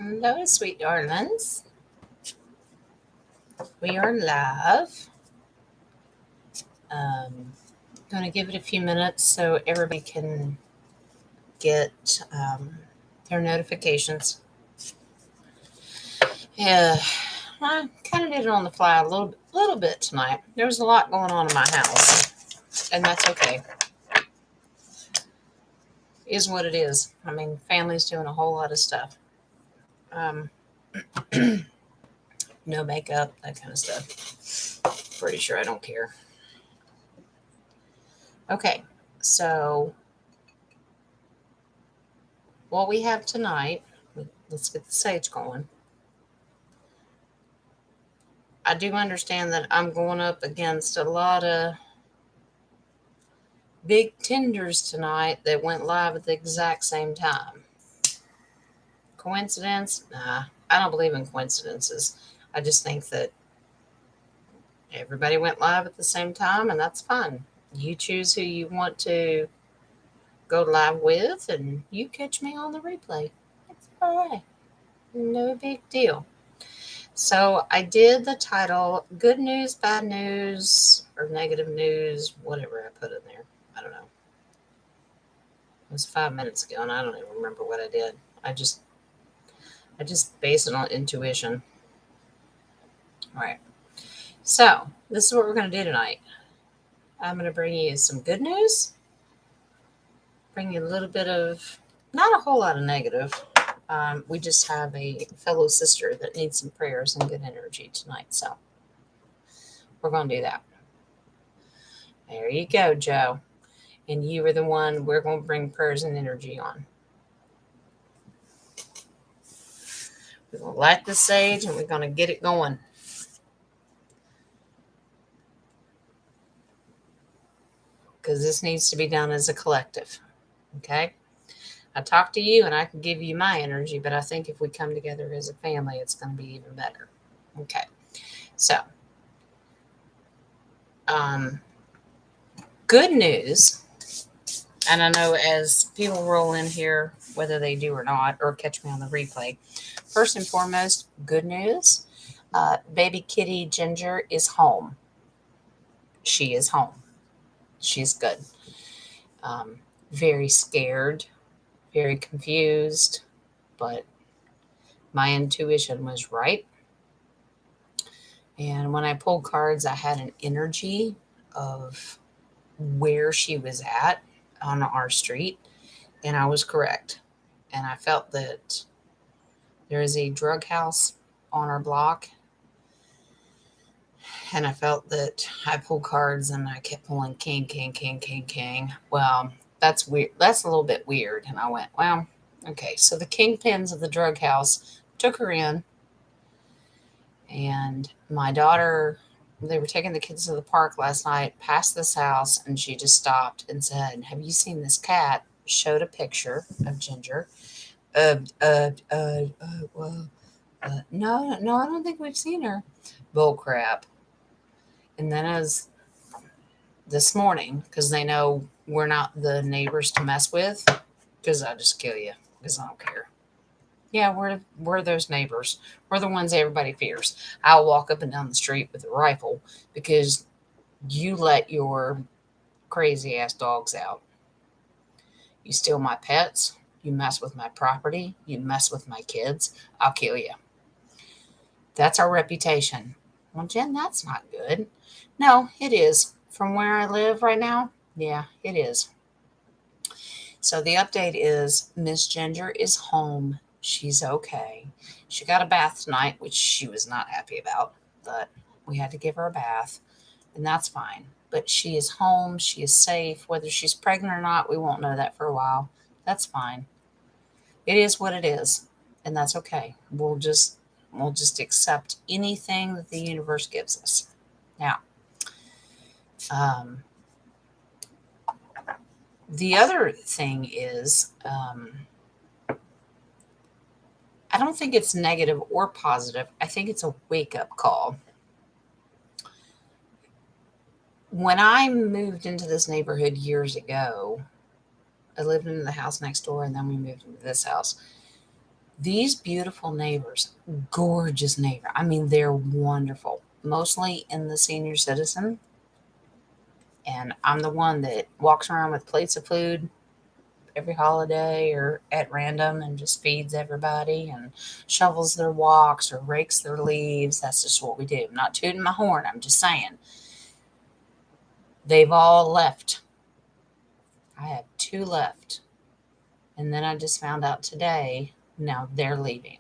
Hello, sweet darlings. We are live. Going to give it a few minutes so everybody can get their notifications. Yeah, I kind of did it on the fly little bit tonight. There was a lot going on in my house, and that's okay. Is what it is. I mean, family's doing a whole lot of stuff. Um, no makeup, that kind of stuff. Pretty sure I don't care. Okay, so what we have tonight, let's get the sage going. I do understand that I'm going up against a lot of big tenders tonight that went live at the exact same time. Coincidence? Nah, I don't believe in coincidences. I just think that everybody went live at the same time, and that's fine. You choose who you want to go live with, and you catch me on the replay. It's all right. No big deal. So I did the title Good News, Bad News, or Negative News, whatever I put in there. I don't know. It was 5 minutes ago, and I don't even remember what I did. I just base it on intuition. All right. So this is what we're going to do tonight. I'm going to bring you some good news, bring you a little bit of, not a whole lot of negative. We just have a fellow sister that needs some prayers and good energy tonight. So we're going to do that. There you go, Joe. And you are the one we're going to bring prayers and energy on. We're going to light the sage and we're going to get it going. Because this needs to be done as a collective. Okay? I talk to you and I can give you my energy, but I think if we come together as a family, it's going to be even better. Okay. So, good news. And I know as people roll in here, whether they do or not, or catch me on the replay, first and foremost, good news. Baby kitty Ginger is home. She is home. She's good. Very scared, very confused, but my intuition was right. And when I pulled cards, I had an energy of where she was at on our street, and I was correct. And I felt that there is a drug house on our block. And I felt that I pulled cards and I kept pulling king, king, king, king, king. Well, that's weird. That's a little bit weird. And I went, well, okay. So the kingpins of the drug house took her in. And my daughter, they were taking the kids to the park last night, past this house, and she just stopped and said, "Have you seen this cat?" Showed a picture of Ginger. Well, no, I don't think we've seen her. Bull crap. And then as this morning, because they know we're not the neighbors to mess with, because I'll just kill you, because I don't care. Yeah, we're those neighbors. We're the ones everybody fears. I'll walk up and down the street with a rifle because you let your crazy ass dogs out. You steal my pets, you mess with my property, you mess with my kids, I'll kill you. That's our reputation. Well, Jen, that's not good. No, it is. From where I live right now, yeah, it is. So the update is Miss Ginger is home. She's okay. She got a bath tonight, which she was not happy about, but we had to give her a bath, and that's fine. But she is home. She is safe. Whether she's pregnant or not, we won't know that for a while. That's fine. It is what it is, and that's okay. We'll just accept anything that the universe gives us. Now, um, the other thing is, I don't think it's negative or positive. I think it's a wake up call. When I moved into this neighborhood years ago, I lived in the house next door and then we moved into this house. These beautiful neighbors, gorgeous neighbor. I mean, they're wonderful, mostly in the senior citizen. And I'm the one that walks around with plates of food every holiday or at random and just feeds everybody and shovels their walks or rakes their leaves. That's just what we do. I'm not tooting my horn. I'm just saying. They've all left. I have two left. And then I just found out today, now they're leaving.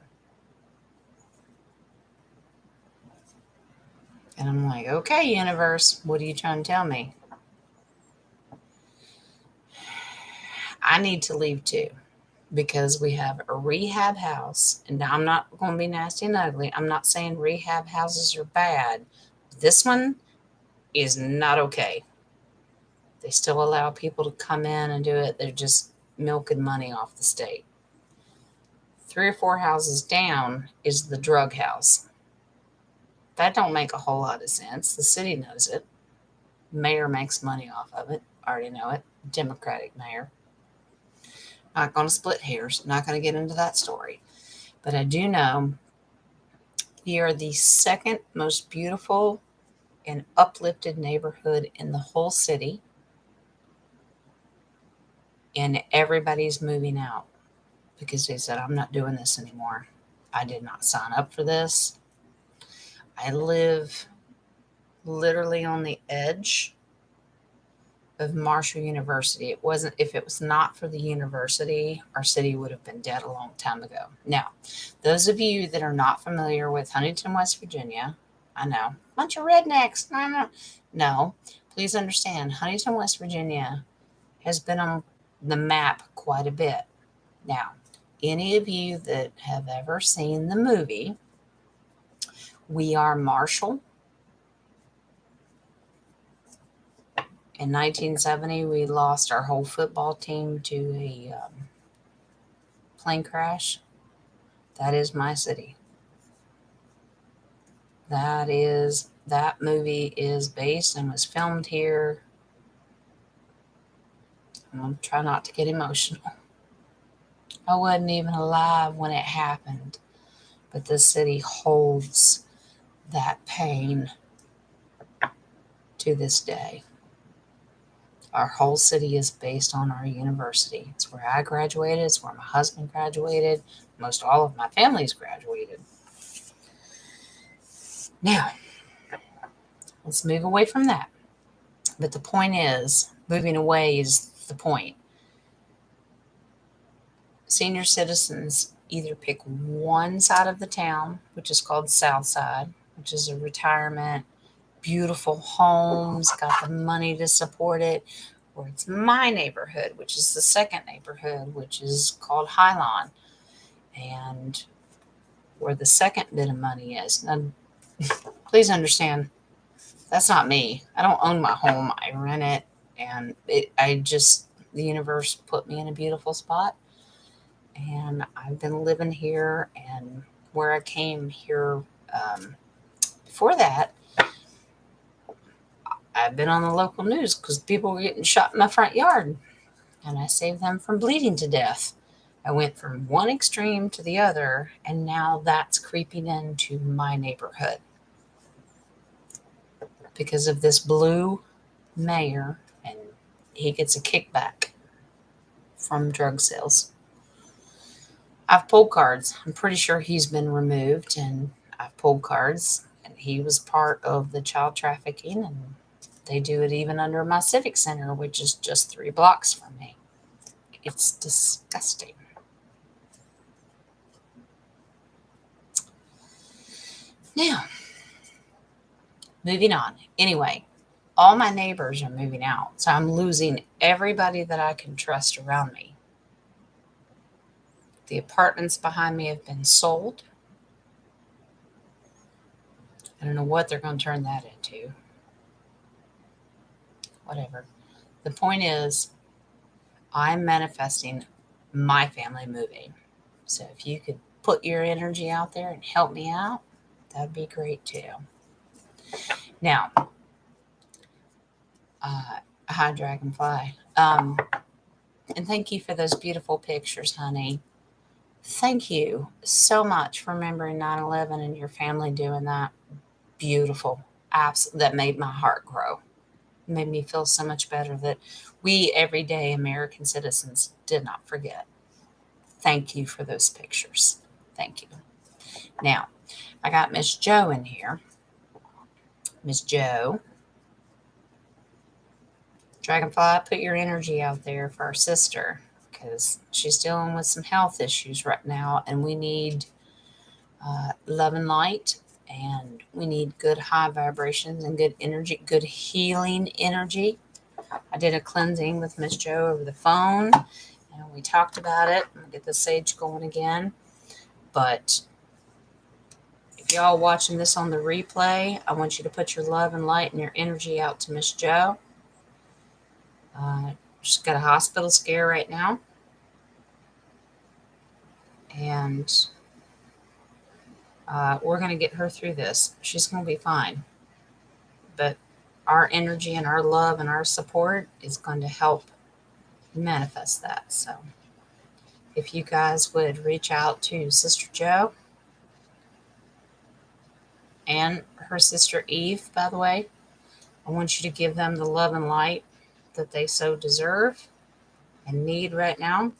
And I'm like, okay, universe, what are you trying to tell me? I need to leave too because we have a rehab house. And now I'm not going to be nasty and ugly. I'm not saying rehab houses are bad. This one is not okay. They still allow people to come in and do it. They're just milking money off the state. 3 or 4 houses down is the drug house. That don't make a whole lot of sense. The city knows it. Mayor makes money off of it. Already know it. Democratic mayor. Not going to split hairs. Not going to get into that story. But I do know we are the second most beautiful and uplifted neighborhood in the whole city. And everybody's moving out because they said, I'm not doing this anymore. I did not sign up for this. I live literally on the edge of Marshall University. It wasn't, if it was not for the university, our city would have been dead a long time ago. Now, those of you that are not familiar with Huntington, West Virginia, I know, bunch of rednecks. No, please understand, Huntington, West Virginia has been on the map quite a bit. Now, any of you that have ever seen the movie We Are Marshall, in 1970, we lost our whole football team to a plane crash. That is my city. That movie is based and was filmed here. I'm going to try not to get emotional. I wasn't even alive when it happened, but this city holds that pain to this day. Our whole city is based on our university. It's where I graduated. It's where my husband graduated. Most all of my family's graduated. Now, let's move away from that. But the point is, moving away is the point. Senior citizens either pick one side of the town, which is called South Side, which is a retirement, beautiful homes, got the money to support it, or it's my neighborhood, which is the second neighborhood, which is called Highline, and where the second bit of money is. Now, please understand, that's not me. I don't own my home. I rent it, and the universe put me in a beautiful spot, and I've been living here. And where I came here before that, I've been on the local news because people were getting shot in my front yard, and I saved them from bleeding to death. I went from one extreme to the other, and now that's creeping into my neighborhood because of this blue mayor, and he gets a kickback from drug sales. I've pulled cards. I'm pretty sure he's been removed, and I've pulled cards, and he was part of the child trafficking, and they do it even under my civic center, which is just 3 blocks from me. It's disgusting. Now, moving on. Anyway, all my neighbors are moving out, so I'm losing everybody that I can trust around me. The apartments behind me have been sold. I don't know what they're going to turn that into. Whatever. The point is, I'm manifesting my family moving. So if you could put your energy out there and help me out, that'd be great too. Now, hi, Dragonfly. And thank you for those beautiful pictures, honey. Thank you so much for remembering 9/11 and your family doing that. Beautiful. That made my heart grow. Made me feel so much better that we, everyday American citizens, did not forget. Thank you for those pictures. Thank you. Now, I got Miss Joe in here. Miss Joe, Dragonfly, put your energy out there for our sister because she's dealing with some health issues right now, and we need love and light, and we need good high vibrations and good energy, good healing energy. I did a cleansing with Miss Joe over the phone, and we talked about it. I'm gonna get the sage going again. But if y'all watching this on the replay, I want you to put your love and light and your energy out to Miss Joe. She's got a hospital scare right now, and we're going to get her through this. She's going to be fine. But our energy and our love and our support is going to help manifest that. So if you guys would reach out to Sister Joe and her sister Eve, by the way, I want you to give them the love and light that they so deserve and need right now.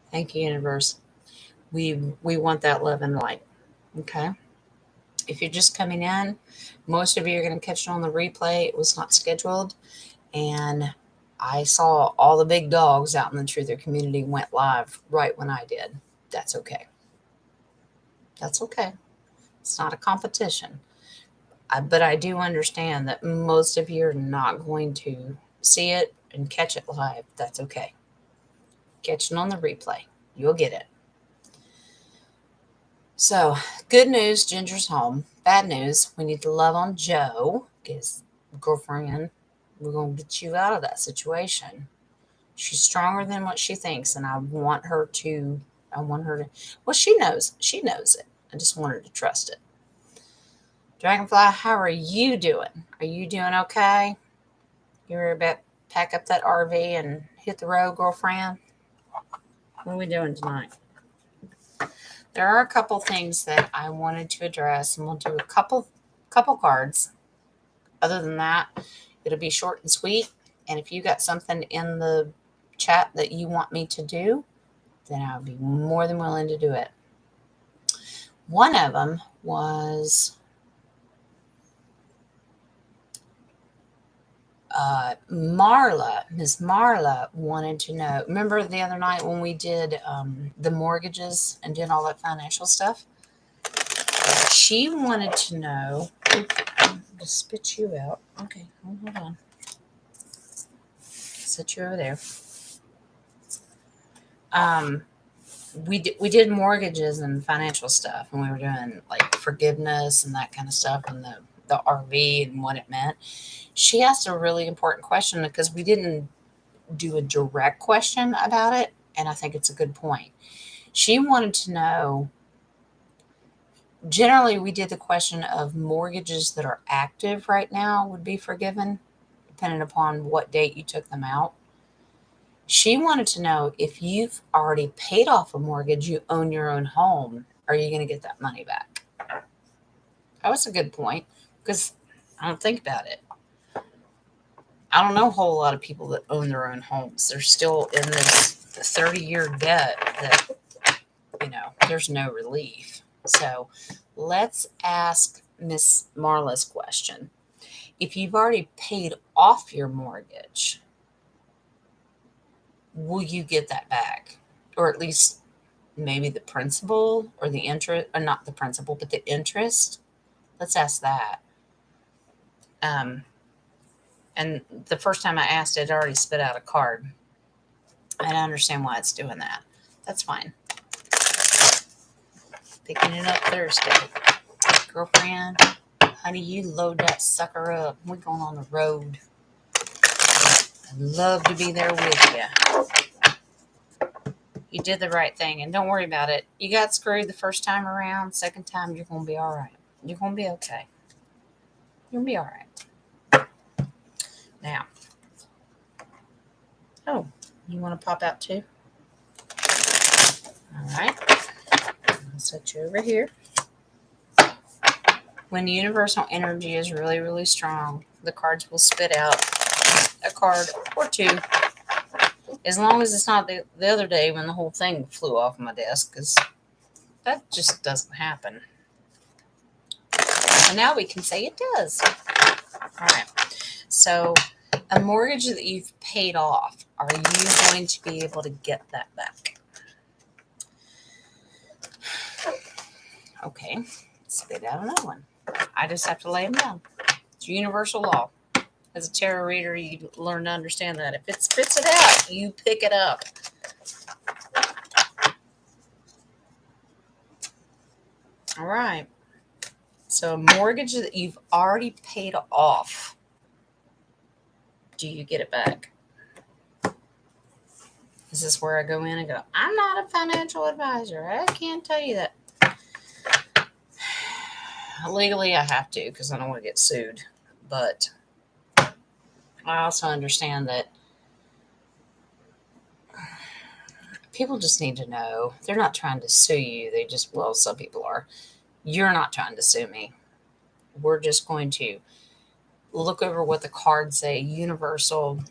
Thank you, universe. We want that love and light. Okay. If you're just coming in, most of you are going to catch it on the replay. It was not scheduled, and I saw all the big dogs out in the Truther community went live right when I did. That's okay. That's okay. It's not a competition. But I do understand that most of you are not going to see it and catch it live. That's okay. Catch it on the replay. You'll get it. So, good news, Ginger's home. Bad news, we need to love on Joe, his girlfriend. We're going to get you out of that situation. She's stronger than what she thinks, and I want her to, well, she knows it. I just want her to trust it. Dragonfly, how are you doing? Are you doing okay? You ready to pack up that RV and hit the road, girlfriend? What are we doing tonight? There are a couple things that I wanted to address, and we'll do a couple cards. Other than that, it'll be short and sweet. And if you got something in the chat that you want me to do, then I'll be more than willing to do it. One of them was Miss Marla wanted to know. Remember the other night when we did the mortgages and did all that financial stuff? She wanted to know. I'm going to spit you out. Okay, hold on. Sit you over there. We did mortgages and financial stuff, and we were doing like forgiveness and that kind of stuff, and the RV and what it meant. She asked a really important question because we didn't do a direct question about it, and I think it's a good point. She wanted to know, generally we did the question of mortgages that are active right now would be forgiven, depending upon what date you took them out. She wanted to know if you've already paid off a mortgage, you own your own home, are you going to get that money back? That was a good point because I don't think about it. I don't know a whole lot of people that own their own homes. They're still in this 30-year debt that, there's no relief. So let's ask Miss Marla's question. If you've already paid off your mortgage, will you get that back? Or at least maybe the principal or the interest, or not the principal, but the interest? Let's ask that. And the first time I asked it already spit out a card. I don't understand why it's doing that. That's fine. Picking it up Thursday. Girlfriend, honey, you load that sucker up. We're going on the road. I'd love to be there with you. You did the right thing, and don't worry about it. You got screwed the first time around. Second time, you're going to be all right. You're going to be okay. You'll be all right. Now, oh, you want to pop out too? All right. I'll set you over here. When universal energy is really, really strong, the cards will spit out a card or two. As long as it's not the other day when the whole thing flew off my desk, because that just doesn't happen. And now we can say it does. All right. So a mortgage that you've paid off, are you going to be able to get that back? Okay. Spit out another one. I just have to lay them down. It's universal law. As a tarot reader, you learn to understand that. If it spits it out, you pick it up. All right. So a mortgage that you've already paid off, do you get it back? Is this where I go in and go, I'm not a financial advisor. I can't tell you that. Legally, I have to because I don't want to get sued. But I also understand that people just need to know they're not trying to sue you. They just, well, some people are. You're not trying to sue me. We're just going to look over what the cards say. Universal,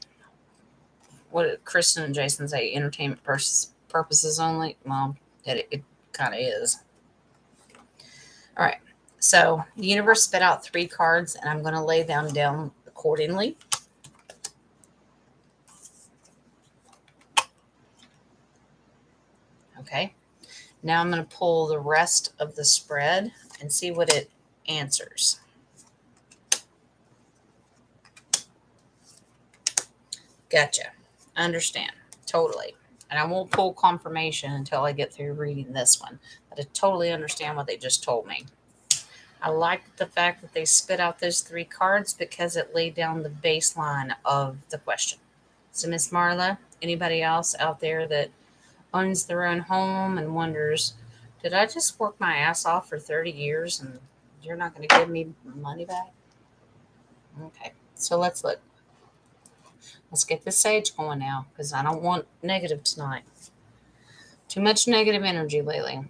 what did Kristen and Jason say? Entertainment purposes only. Well, it kind of is. All right. So the universe spit out 3 cards, and I'm going to lay them down accordingly. Okay. Now I'm going to pull the rest of the spread and see what it answers. Gotcha. Understand. Totally. And I won't pull confirmation until I get through reading this one. But I totally understand what they just told me. I like the fact that they spit out those 3 cards because it laid down the baseline of the question. So, Miss Marla, anybody else out there that owns their own home and wonders, did I just work my ass off for 30 years and you're not going to give me money back? Okay, so let's look. Let's get this sage going now because I don't want negative tonight. Too much negative energy lately.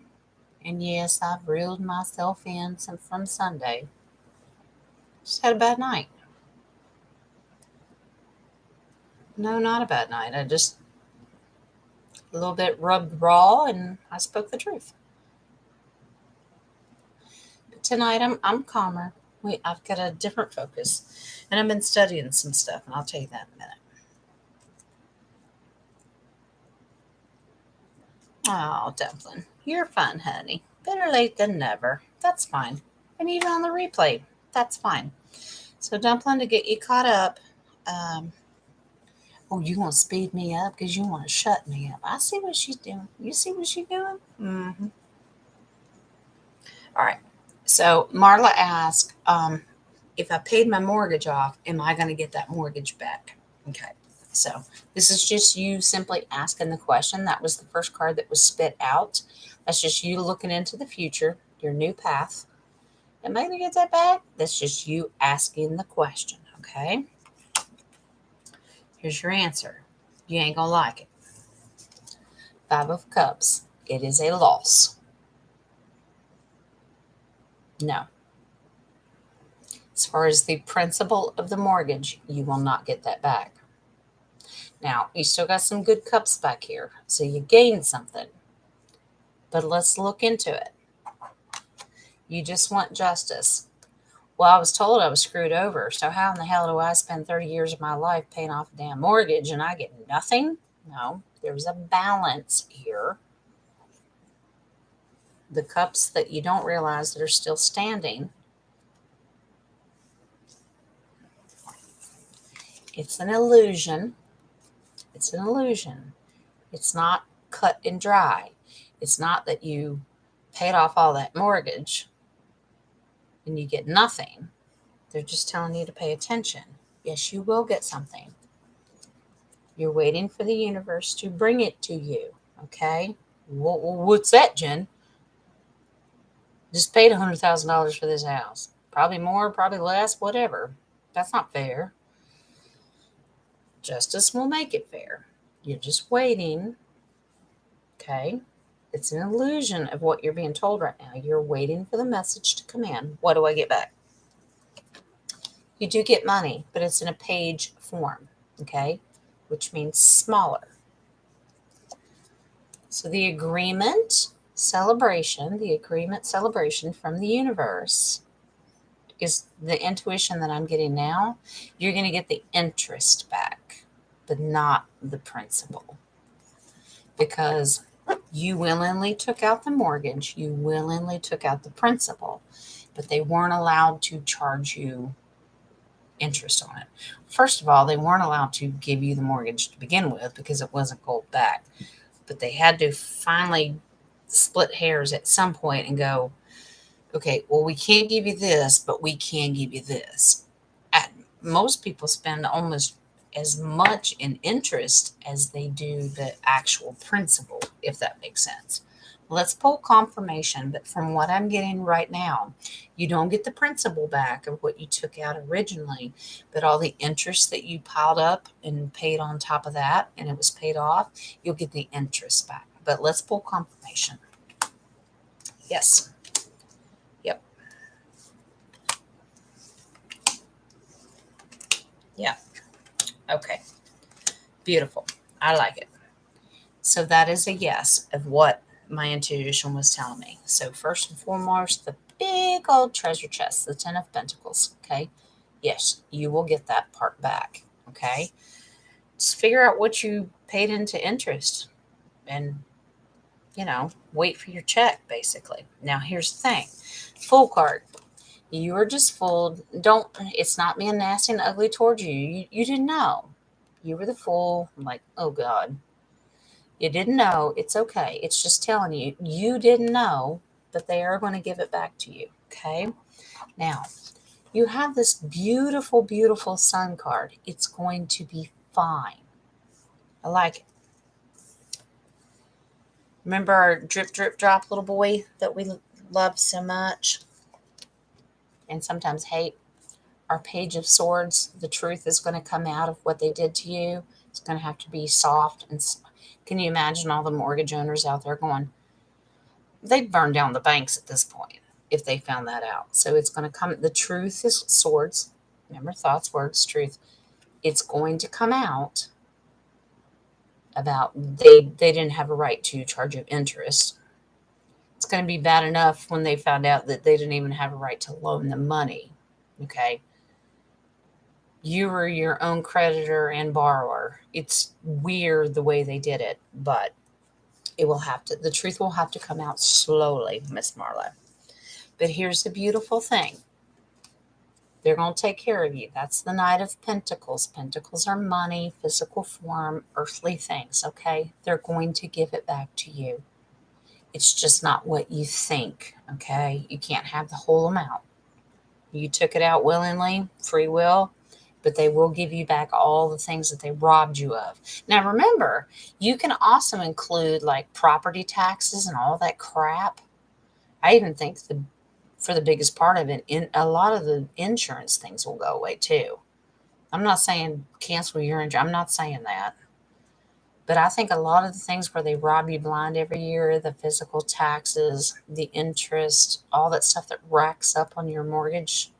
And yes, I've reeled myself in from Sunday. Just had a bad night. No, not a bad night. I just a little bit rubbed raw and I spoke the truth. But tonight I'm calmer. I've got a different focus. And I've been studying some stuff, and I'll tell you that in a minute. Oh, Dumpling, you're fun, honey. Better late than never. That's fine. And even on the replay, that's fine. So, Dumpling, to get you caught up, oh, you want to speed me up because you want to shut me up. I see what she's doing. You see what she's doing? Mm-hmm. All right. So, Marla asked, if I paid my mortgage off, am I going to get that mortgage back? Okay. So this is just you simply asking the question. That was the first card that was spit out. That's just you looking into the future, your new path. Am I going to get that back? That's just you asking the question, okay? Here's your answer. You ain't going to like it. 5 of Cups. It is a loss. No. As far as the principal of the mortgage, you will not get that back. Now, you still got some good cups back here, so you gained something. But let's look into it. You just want justice. Well, I was told I was screwed over, so how in the hell do I spend 30 years of my life paying off a damn mortgage and I get nothing? No, there's a balance here. The cups that you don't realize that are still standing. It's an illusion. It's an illusion. It's not cut and dry. It's not that you paid off all that mortgage and you get nothing. They're just telling you to pay attention. Yes, you will get something. You're waiting for the universe to bring it to you. Okay? What's that, Jen? Just paid $100,000 for this house. Probably more, probably less, whatever. That's not fair. Justice will make it fair. You're just waiting. Okay. It's an illusion of what you're being told right now. You're waiting for the message to come in. What do I get back? You do get money, but it's in a page form. Okay. Which means smaller. So the agreement celebration from the universe is the intuition that I'm getting now. You're going to get the interest back, but not the principal. Because you willingly took out the mortgage, you willingly took out the principal, but they weren't allowed to charge you interest on it. First of all, they weren't allowed to give you the mortgage to begin with because it wasn't gold back. But they had to finally split hairs at some point and go, okay, well, we can't give you this, but we can give you this. Most people spend almost as much in interest as they do the actual principal, if that makes sense. Let's pull confirmation, but from what I'm getting right now, you don't get the principal back of what you took out originally, but all the interest that you piled up and paid on top of that, and it was paid off, you'll get the interest back. But let's pull confirmation. Yes. Yep. Yeah. Okay. Beautiful. I like it. So that is a yes of what my intuition was telling me. So first and foremost, the big old treasure chest, the 10 of Pentacles. Okay. Yes, you will get that part back. Okay. Just figure out what you paid into interest and, wait for your check, basically. Now, here's the thing. Fool card. You are just fooled. It's not being nasty and ugly towards you. You didn't know. You were the fool. I'm like, oh God. You didn't know. It's okay. It's just telling you, you didn't know, but they are going to give it back to you. Okay. Now, you have this beautiful, beautiful sun card. It's going to be fine. I like it. Remember our drip, drip, drop little boy that we love so much and sometimes hate? Our Page of Swords, the truth is going to come out of what they did to you. It's going to have to be soft. And can you imagine all the mortgage owners out there going, they'd burn down the banks at this point if they found that out. So it's going to come. The truth is swords. Remember, thoughts, words, truth. It's going to come out about they didn't have a right to charge of interest. It's going to be bad enough when they found out that they didn't even have a right to loan them money. Okay. You were your own creditor and borrower. It's weird the way they did it, but the truth will have to come out slowly, Miss Marla. But here's the beautiful thing. They're going to take care of you. That's the Knight of Pentacles. Pentacles are money, physical form, earthly things, okay? They're going to give it back to you. It's just not what you think, okay? You can't have the whole amount. You took it out willingly, free will, but they will give you back all the things that they robbed you of. Now, remember, you can also include like property taxes and all that crap. I even think for the biggest part of it, a lot of the insurance things will go away too. I'm not saying cancel your insurance. I'm not saying that. But I think a lot of the things where they rob you blind every year, the physical taxes, the interest, all that stuff that racks up on your mortgage,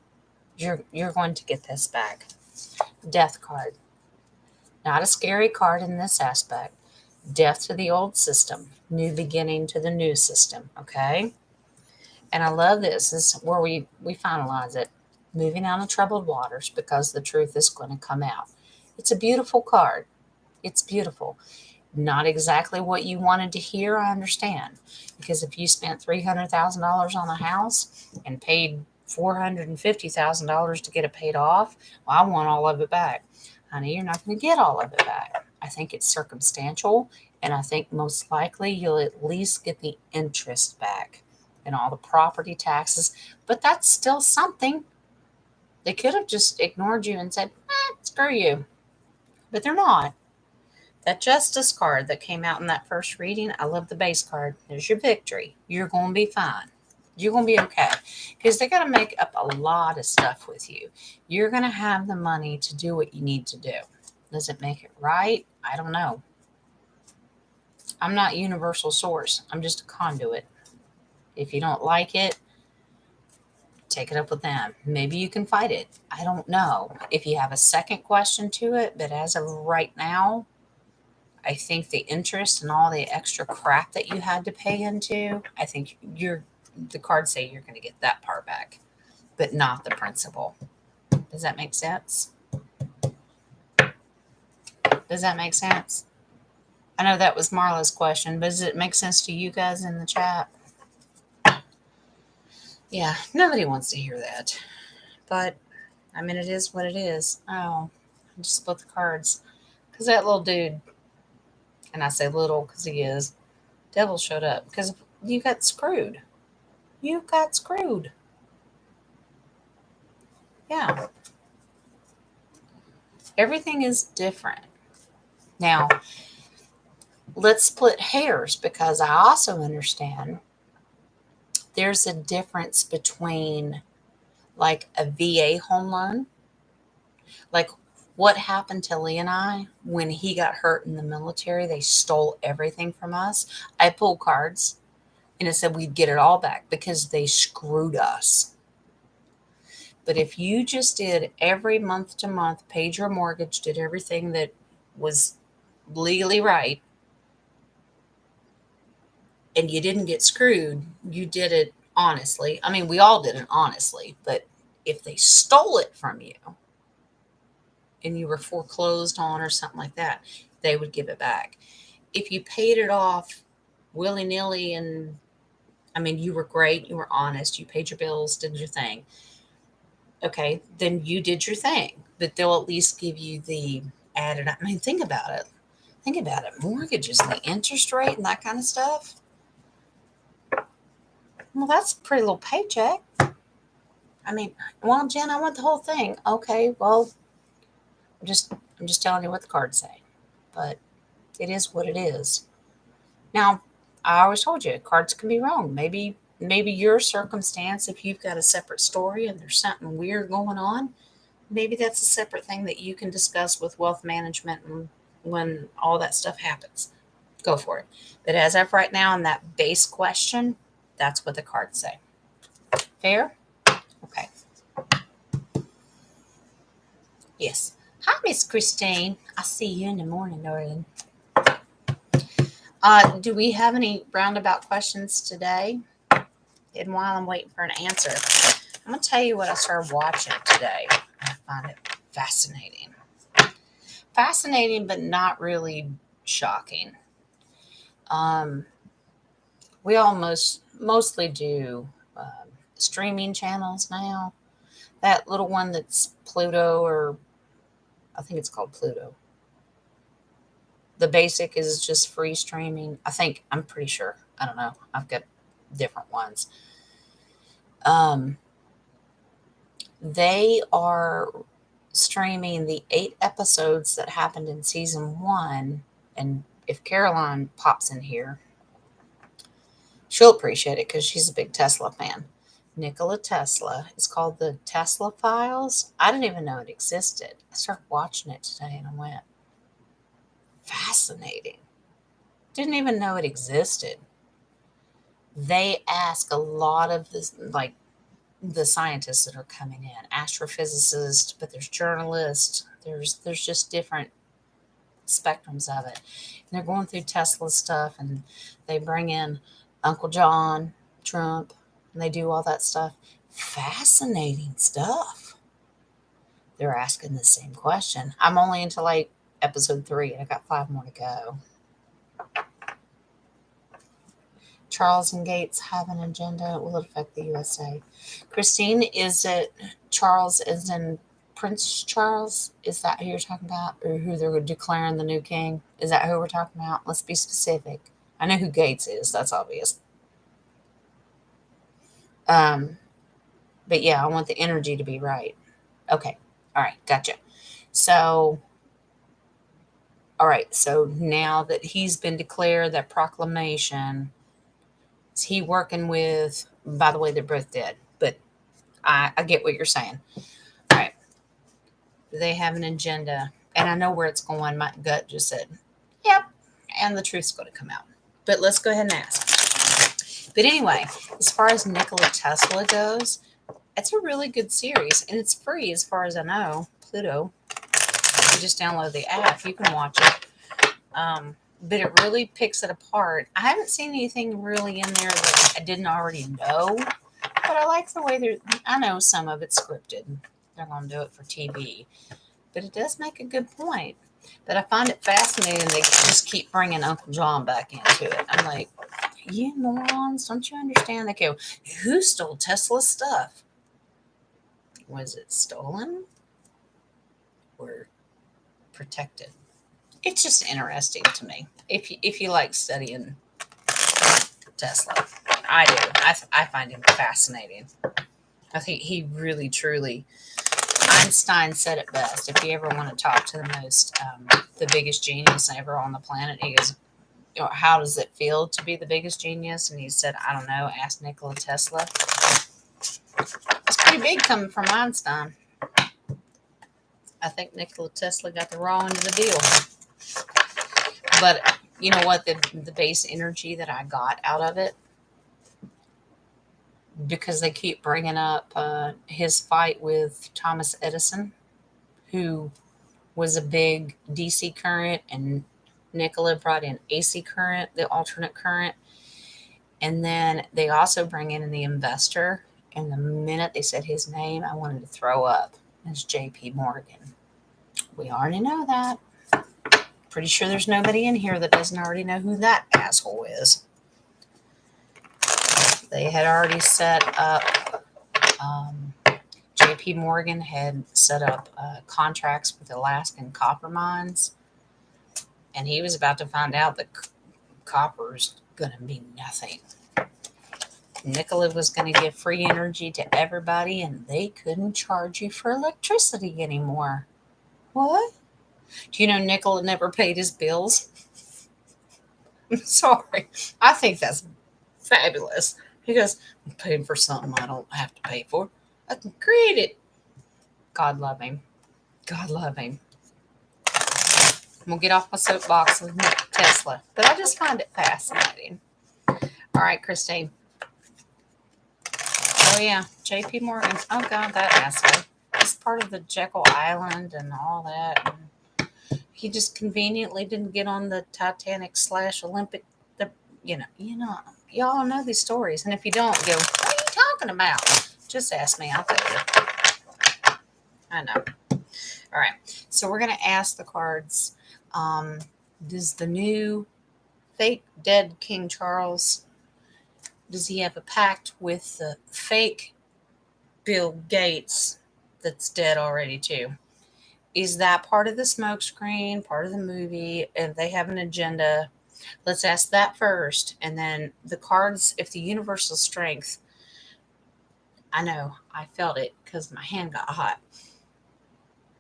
you're going to get this back. Death card. Not a scary card in this aspect. Death to the old system, new beginning to the new system, okay? And I love this. This is where we finalize it. Moving out of troubled waters because the truth is going to come out. It's a beautiful card. It's beautiful. Not exactly what you wanted to hear, I understand. Because if you spent $300,000 on a house and paid $450,000 to get it paid off, well, I want all of it back. Honey, you're not going to get all of it back. I think it's circumstantial, and I think most likely you'll at least get the interest back and all the property taxes. But that's still something. They could have just ignored you and said, screw you. But they're not. That Justice card that came out in that first reading, I love the base card. There's your victory. You're going to be fine. You're going to be okay. Because they got to make up a lot of stuff with you. You're going to have the money to do what you need to do. Does it make it right? I don't know. I'm not universal source. I'm just a conduit. If you don't like it, take it up with them. Maybe you can fight it. I don't know. If you have a second question to it, but as of right now, I think the interest and all the extra crap that you had to pay into, I think the cards say you're going to get that part back, but not the principal. Does that make sense? Does that make sense? I know that was Marla's question, but does it make sense to you guys in the chat? Yeah, nobody wants to hear that. But, I mean, it is what it is. Oh, I just split the cards. Because that little dude, and I say little because he is, devil showed up. Because you got screwed. You got screwed. Yeah. Everything is different. Now, let's split hairs because I also understand there's a difference between like a VA home loan. Like what happened to Lee and I when he got hurt in the military? They stole everything from us. I pulled cards and it said we'd get it all back because they screwed us. But if you just did every month to month, paid your mortgage, did everything that was legally right, and you didn't get screwed, you did it honestly. I mean, we all did it honestly, but if they stole it from you and you were foreclosed on or something like that, they would give it back. If you paid it off willy nilly and I mean, you were great, you were honest, you paid your bills, did your thing. Okay, then you did your thing, but they'll at least give you the added. I mean, think about it. Think about it. Mortgages and the interest rate and that kind of stuff. Well, that's a pretty little paycheck. I mean, well, Jen, I want the whole thing. Okay, well, I'm just telling you what the cards say. But it is what it is. Now, I always told you cards can be wrong. Maybe your circumstance, if you've got a separate story and there's something weird going on, maybe that's a separate thing that you can discuss with wealth management and when all that stuff happens. Go for it. But as of right now, in that base question, that's what the cards say. Fair? Okay. Yes. Hi, Miss Christine. I'll see you in the morning, darling. Do we have any roundabout questions today? And while I'm waiting for an answer, I'm going to tell you what I started watching today. I find it fascinating. Fascinating, but not really shocking. We mostly do streaming channels now. That little one that's Pluto, or I think it's called Pluto. The basic is just free streaming. I'm pretty sure. I don't know. I've got different ones. They are streaming the 8 episodes that happened in season 1. And if Caroline pops in here, she'll appreciate it because she's a big Tesla fan. Nikola Tesla. It's called the Tesla Files. I didn't even know it existed. I started watching it today and I went, fascinating. Didn't even know it existed. They ask a lot of this, like the scientists that are coming in, astrophysicists, but there's journalists. There's just different spectrums of it. And they're going through Tesla stuff, and they bring in Uncle John, Trump, and they do all that stuff. Fascinating stuff. They're asking the same question. I'm only into like episode 3, and I got 5 more to go. Charles and Gates have an agenda. Will it affect the USA? Christine, is it Charles as in Prince Charles? Is that who you're talking about? Or who they're declaring the new king? Is that who we're talking about? Let's be specific. I know who Gates is. That's obvious. But yeah, I want the energy to be right. Okay. All right. Gotcha. So, all right. So now that he's been declared, that proclamation, Is he working with, by the way, they're both dead, but I get what you're saying. All right. They have an agenda, and I know where it's going. My gut just said, yep, and the truth's going to come out. But let's go ahead and ask. But anyway, as far as Nikola Tesla goes, it's a really good series, and it's free as far as I know. Pluto. You just download the app, you can watch it. But it really picks it apart. I haven't seen anything really in there that I didn't already know, but I like the way I know some of it's scripted. They're going to do it for TV, but it does make a good point. But I find it fascinating. They just keep bringing Uncle John back into it. I'm like, you morons, don't you understand? They go, who stole Tesla's stuff? Was it stolen or protected? It's just interesting to me. If you like studying Tesla, I do. I find him fascinating. I think he really, truly. Einstein said it best. If you ever want to talk to the biggest genius ever on the planet, he goes, how does it feel to be the biggest genius? And he said, I don't know. Ask Nikola Tesla. It's pretty big coming from Einstein. I think Nikola Tesla got the raw end of the deal. But you know what? The base energy that I got out of it, because they keep bringing up his fight with Thomas Edison, who was a big DC current, and Nikola brought in AC current, the alternate current. And then they also bring in the investor. And the minute they said his name, I wanted to throw up. It's JP Morgan. We already know that. Pretty sure there's nobody in here that doesn't already know who that asshole is. They had already set up, JP Morgan had set up contracts with Alaskan copper mines. And he was about to find out that copper's going to be nothing. Nikola was going to give free energy to everybody, and they couldn't charge you for electricity anymore. What? Do you know Nikola never paid his bills? I'm sorry. I think that's fabulous. He goes, I'm paying for something I don't have to pay for. I can create it. God love him. God love him. We'll get off my soapbox with Tesla, but I just find it fascinating. All right, Christine. Oh, yeah, J.P. Morgan. Oh, God, that asshole. He's part of the Jekyll Island and all that. And he just conveniently didn't get on the Titanic / Olympic. Y'all know these stories. And if you don't, go, what are you talking about? Just ask me. I'll tell you. I know. All right. So we're going to ask the cards. Does the new fake dead King Charles, does he have a pact with the fake Bill Gates that's dead already too? Is that part of the smokescreen, part of the movie, and they have an agenda? Let's ask that first. And then the cards, if the universal strength, I know, I felt it because my hand got hot.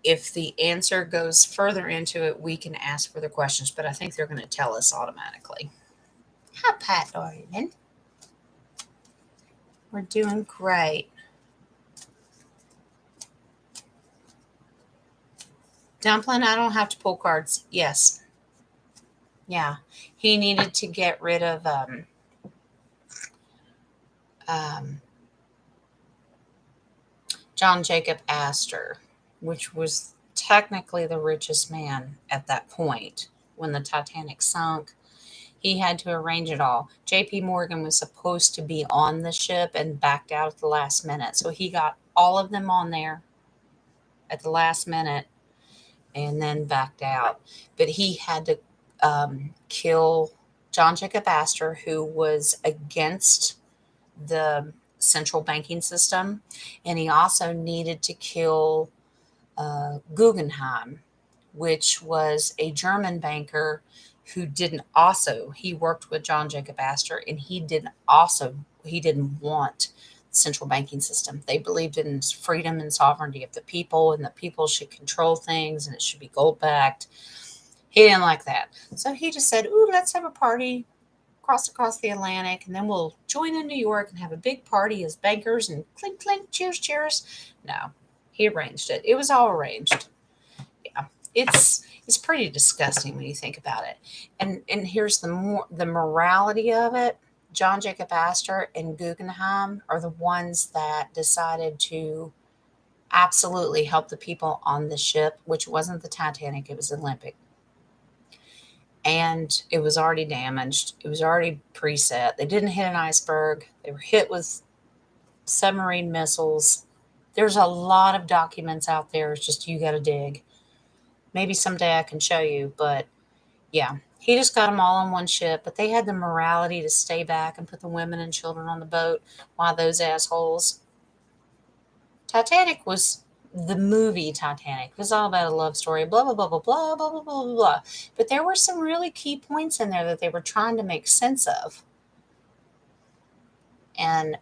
If the answer goes further into it, we can ask further questions, but I think they're going to tell us automatically. Hi, Pat Darden. We're doing great. Dumpling, I don't have to pull cards. Yes. Yeah. He needed to get rid of John Jacob Astor, which was technically the richest man at that point when the Titanic sunk. He had to arrange it all. JP Morgan was supposed to be on the ship and backed out at the last minute. So he got all of them on there at the last minute and then backed out. But he had to kill John Jacob Astor, who was against the central banking system. And he also needed to kill Guggenheim, which was a German banker who he worked with John Jacob Astor, and he didn't want the central banking system. They believed in freedom and sovereignty of the people, and the people should control things, and it should be gold backed. He didn't like that. So he just said, ooh, let's have a party across the Atlantic, and then we'll join in New York and have a big party as bankers and clink, clink, cheers, cheers. No, he arranged it. It was all arranged. Yeah, it's pretty disgusting when you think about it. And here's the morality of it. John Jacob Astor and Guggenheim are the ones that decided to absolutely help the people on the ship, which wasn't the Titanic, it was the Olympic. And it was already damaged. It was already preset. They didn't hit an iceberg. They were hit with submarine missiles. There's a lot of documents out there. It's just you got to dig. Maybe someday I can show you, but yeah, he just got them all on one ship. But they had the morality to stay back and put the women and children on the boat while those assholes. Titanic was the movie Titanic. It was all about a love story, blah, blah, blah, blah, blah, blah, blah, blah, blah, blah. But there were some really key points in there that they were trying to make sense of.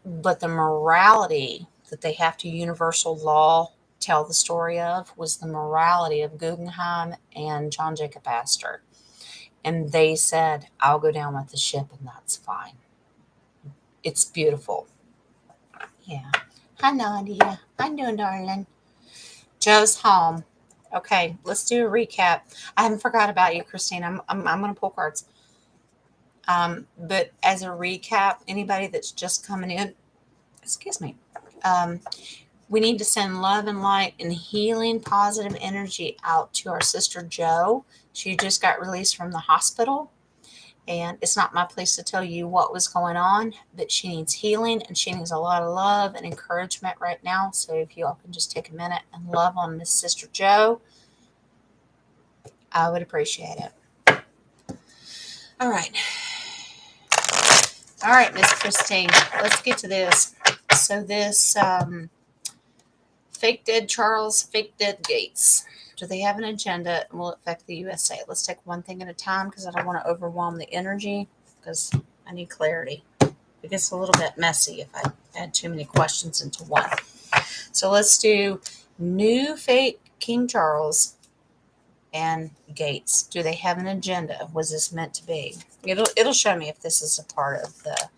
But the morality that they have to universal law tell the story of was the morality of Guggenheim and John Jacob Astor. And they said, I'll go down with the ship and that's fine. It's beautiful. Yeah. Hi, Nadia. How you doing, darling? Joe's home. Okay, let's do a recap. I haven't forgot about you, Christine. I'm going to pull cards. But as a recap, anybody that's just coming in, excuse me, we need to send love and light and healing positive energy out to our sister Joe. She just got released from the hospital. And it's not my place to tell you what was going on, but she needs healing and she needs a lot of love and encouragement right now. So if you all can just take a minute and love on Miss Sister Joe, I would appreciate it. All right. All right, Miss Christine, let's get to this. So this fake dead Charles, fake dead Gates. Do they have an agenda and will it affect the USA? Let's take one thing at a time because I don't want to overwhelm the energy because I need clarity. It gets a little bit messy if I add too many questions into one. So let's do new fake King Charles and Gates. Do they have an agenda? Was this meant to be? It'll show me if this is a part of the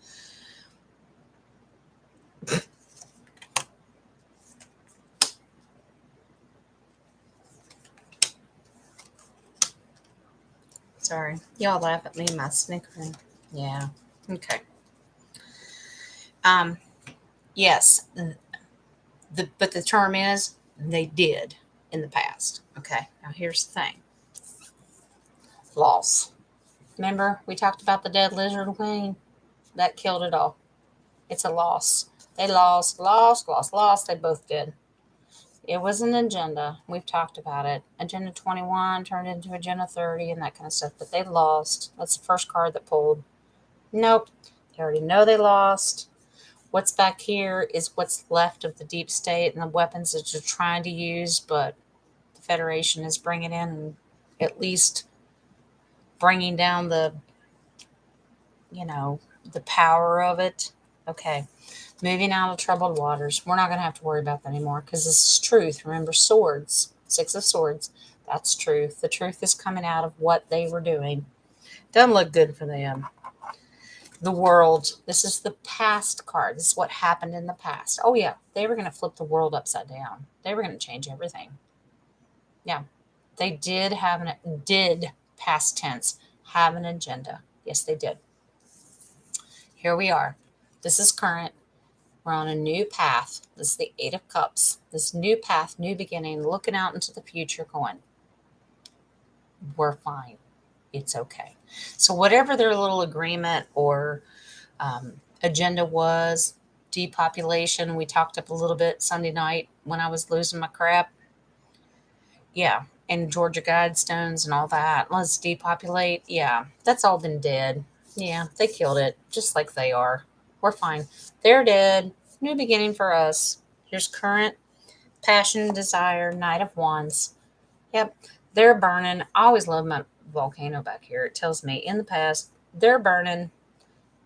Sorry. Y'all laugh at me, my snickering. Yeah. Okay. Yes. But the term is they did in the past. Okay. Now here's the thing. Loss. Remember we talked about the dead lizard queen? That killed it all. It's a loss. They lost. They both did. It was an agenda. We've talked about it. Agenda 21 turned into Agenda 30 and that kind of stuff. But they lost. That's the first card that pulled. Nope. They already know they lost. What's back here is what's left of the deep state and the weapons that they're trying to use. But the Federation is bringing in and at least bringing down the power of it. Okay. Moving out of troubled waters. We're not going to have to worry about that anymore because this is truth. Remember, swords, 6 of swords. That's truth. The truth is coming out of what they were doing. Doesn't look good for them. The world. This is the past card. This is what happened in the past. Oh, yeah. They were going to flip the world upside down. They were going to change everything. Yeah. They did past tense, have an agenda. Yes, they did. Here we are. This is current. We're on a new path. This is the 8 of Cups. This new path, new beginning, looking out into the future going, we're fine. It's okay. So whatever their little agreement or agenda was, depopulation, we talked up a little bit Sunday night when I was losing my crap. Yeah, and Georgia Guidestones and all that. Let's depopulate. Yeah, that's all been dead. Yeah, they killed it, just like they are. We're fine. They're dead. New beginning for us. Here's current, passion, desire, Knight of Wands. Yep, they're burning. I always love my volcano back here. It tells me in the past, they're burning.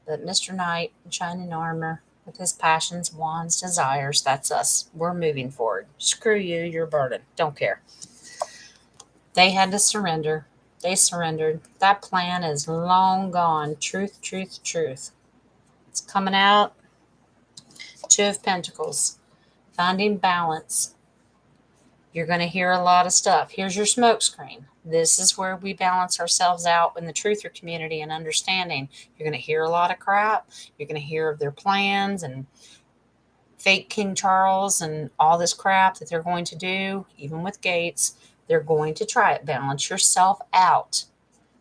But Mr. Knight in shining armor with his passions, wands, desires, that's us. We're moving forward. Screw you, you're burning. Don't care. They had to surrender. They surrendered. That plan is long gone. Truth, truth, truth. It's coming out. Two of Pentacles. Finding balance. You're going to hear a lot of stuff. Here's your smoke screen. This is where we balance ourselves out in the truther community and understanding. You're going to hear a lot of crap. You're going to hear of their plans and fake King Charles and all this crap that they're going to do, even with Gates. They're going to try it. Balance yourself out,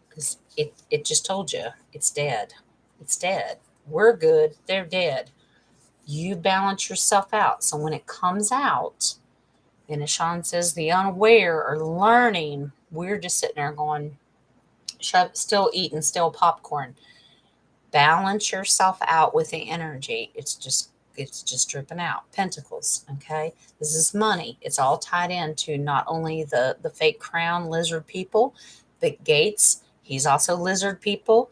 because it just told you it's dead. It's dead. We're good. They're dead. You balance yourself out. So when it comes out, and as Sean says, the unaware are learning, we're just sitting there going, still eating, still popcorn. Balance yourself out with the energy. It's just dripping out. Pentacles, okay? This is money. It's all tied into not only the fake crown lizard people, but Gates, he's also lizard people,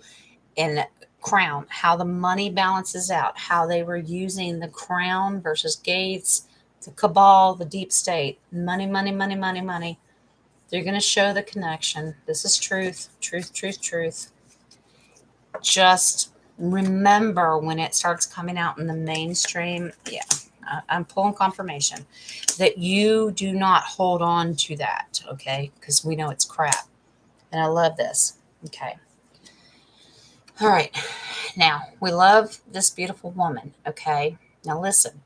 and crown, how the money balances out, how they were using the crown versus Gates, the cabal, the deep state, money, money, money, money, money. They're going to show the connection. This is truth, truth, truth, truth. Just remember when it starts coming out in the mainstream, yeah, I'm pulling confirmation that you do not hold on to that, okay? Because we know it's crap. And I love this, okay? All right. Now, we love this beautiful woman, okay? Now, listen.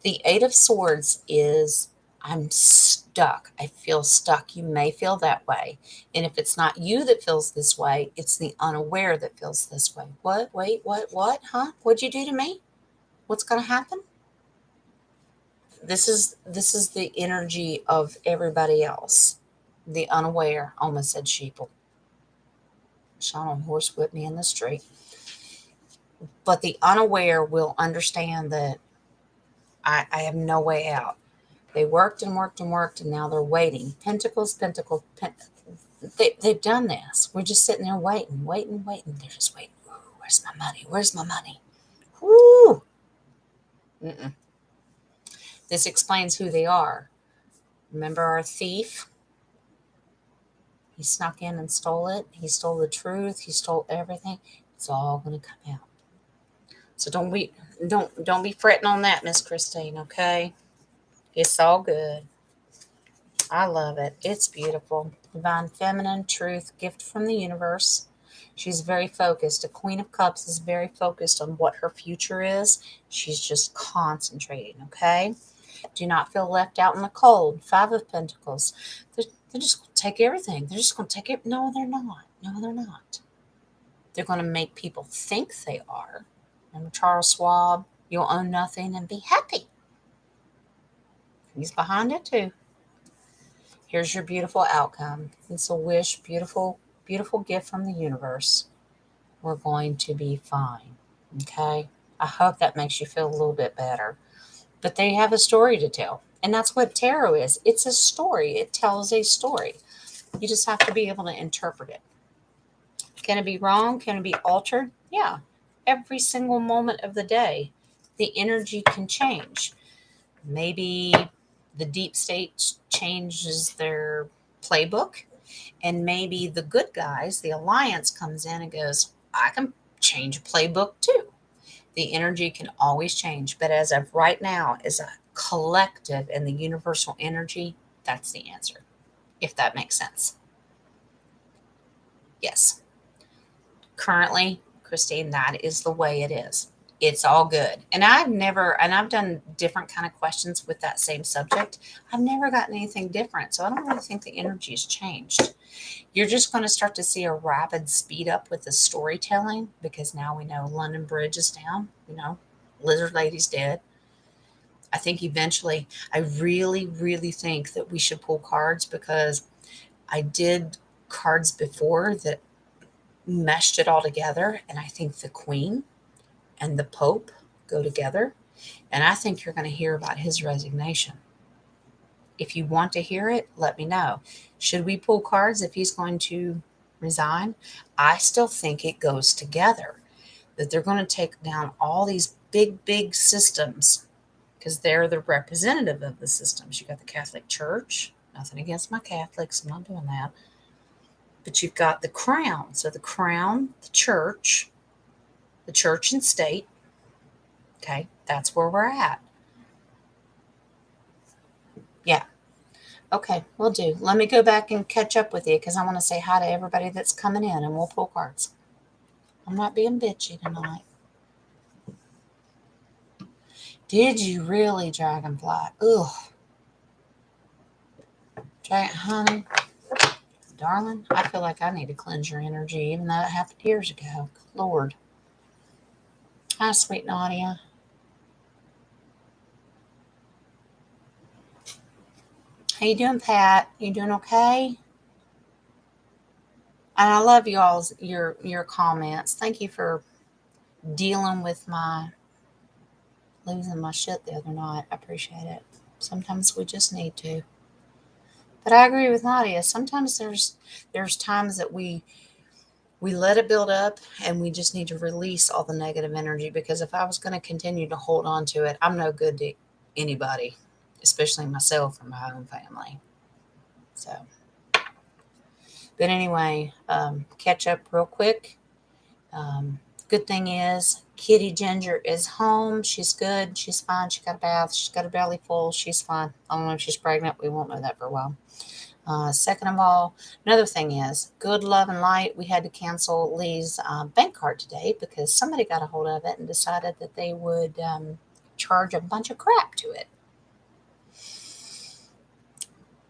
The Eight of Swords is, I'm stuck. I feel stuck. You may feel that way. And if it's not you that feels this way, it's the unaware that feels this way. What? Wait, what? Huh? What'd you do to me? What's going to happen? This is the energy of everybody else. The unaware, almost said sheeple. Sean on horse whipped me in the street. But the unaware will understand that I have no way out. They worked and worked and worked, and now they're waiting. Pentacles, pentacles, they've done this. We're just sitting there waiting. They're just waiting. Ooh, where's my money? Where's my money? Woo! Mm-mm. This explains who they are. Remember our thief? He snuck in and stole it. He stole the truth. He stole everything. It's all going to come out. So don't be fretting on that, Miss Christine, okay? It's all good. I love it. It's beautiful. Divine feminine truth, gift from the universe. She's very focused. A Queen of Cups is very focused on what her future is. She's just concentrating, okay? Do not feel left out in the cold. Five of Pentacles. They're just going to take everything. They're just going to take it. No, they're not. No, they're not. They're going to make people think they are. Remember Charles Schwab? You'll own nothing and be happy. He's behind it too. Here's your beautiful outcome. It's a wish, beautiful, beautiful gift from the universe. We're going to be fine. Okay? I hope that makes you feel a little bit better. But they have a story to tell. And that's what tarot is. It's a story. It tells a story. You just have to be able to interpret it. Can it be wrong? Can it be altered? Yeah. Every single moment of the day, the energy can change. Maybe the deep state changes their playbook, and maybe the good guys, the alliance, comes in and goes, I can change a playbook too. The energy can always change, but as of right now, as a collective and the universal energy, that's the answer, if that makes sense. Yes. Currently, Christine, that is the way it is. It's all good. And I've done different kind of questions with that same subject. I've never gotten anything different. So I don't really think the energy has changed. You're just going to start to see a rapid speed up with the storytelling, because now we know London Bridge is down. Lizard Lady's dead. I think eventually, I really, really think that we should pull cards, because I did cards before that meshed it all together. And I think the Queen and the Pope go together. And I think you're going to hear about his resignation. If you want to hear it, let me know. Should we pull cards if he's going to resign? I still think it goes together, that they're going to take down all these big, systems, because they're the representative of the systems. You got the Catholic Church, Nothing against my Catholics. I'm not doing that. But you've got the crown. So the crown, the church and state. Okay, that's where we're at. Yeah. Okay, we'll do. Let me go back and catch up with you because I want to say hi to everybody that's coming in and we'll pull cards. I'm not being bitchy tonight. Did you really, Dragonfly? Ugh. Honey, darling, I feel like I need to cleanse your energy, even though it happened years ago. Lord. Hi, sweet Nadia. How you doing, Pat? You doing okay? And I love your comments. Thank you for dealing with my losing my shit the other night. I appreciate it. Sometimes we just need to. But I agree with Nadia. Sometimes there's times that we let it build up and we just need to release all the negative energy, because if I was going to continue to hold on to it, I'm no good to anybody, especially myself or my own family. So, but anyway, catch up real quick. Good thing is Kitty Ginger is home. She's good. She's fine. She got a bath. She's got her belly full. She's fine. I don't know if she's pregnant. We won't know that for a while. Second of all, another thing is good, love, and light. We had to cancel Lee's bank card today because somebody got a hold of it and decided that they would charge a bunch of crap to it.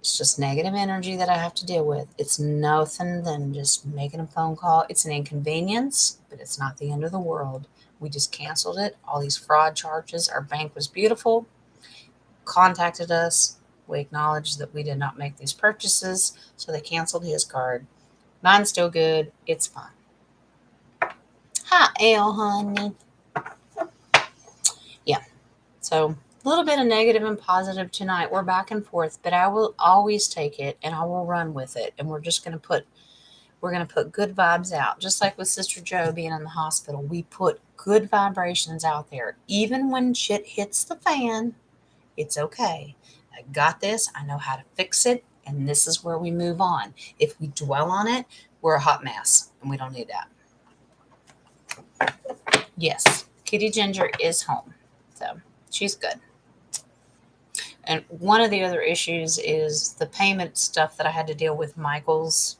It's just negative energy that I have to deal with. It's nothing than just making a phone call. It's an inconvenience, but it's not the end of the world. We just canceled it. All these fraud charges. Our bank was beautiful, contacted us. We acknowledged that we did not make these purchases, so they canceled his card. Mine's still good. It's fine. Hi, Ale, honey. Yeah. So a little bit of negative and positive tonight. We're back and forth, but I will always take it and I will run with it. And we're going to put good vibes out. Just like with Sister Joe being in the hospital, we put good vibrations out there. Even when shit hits the fan, it's okay. I got this. I know how to fix it. And this is where we move on. If we dwell on it, we're a hot mess and we don't need that. Yes, Kitty Ginger is home. So she's good. And one of the other issues is the payment stuff that I had to deal with Michael's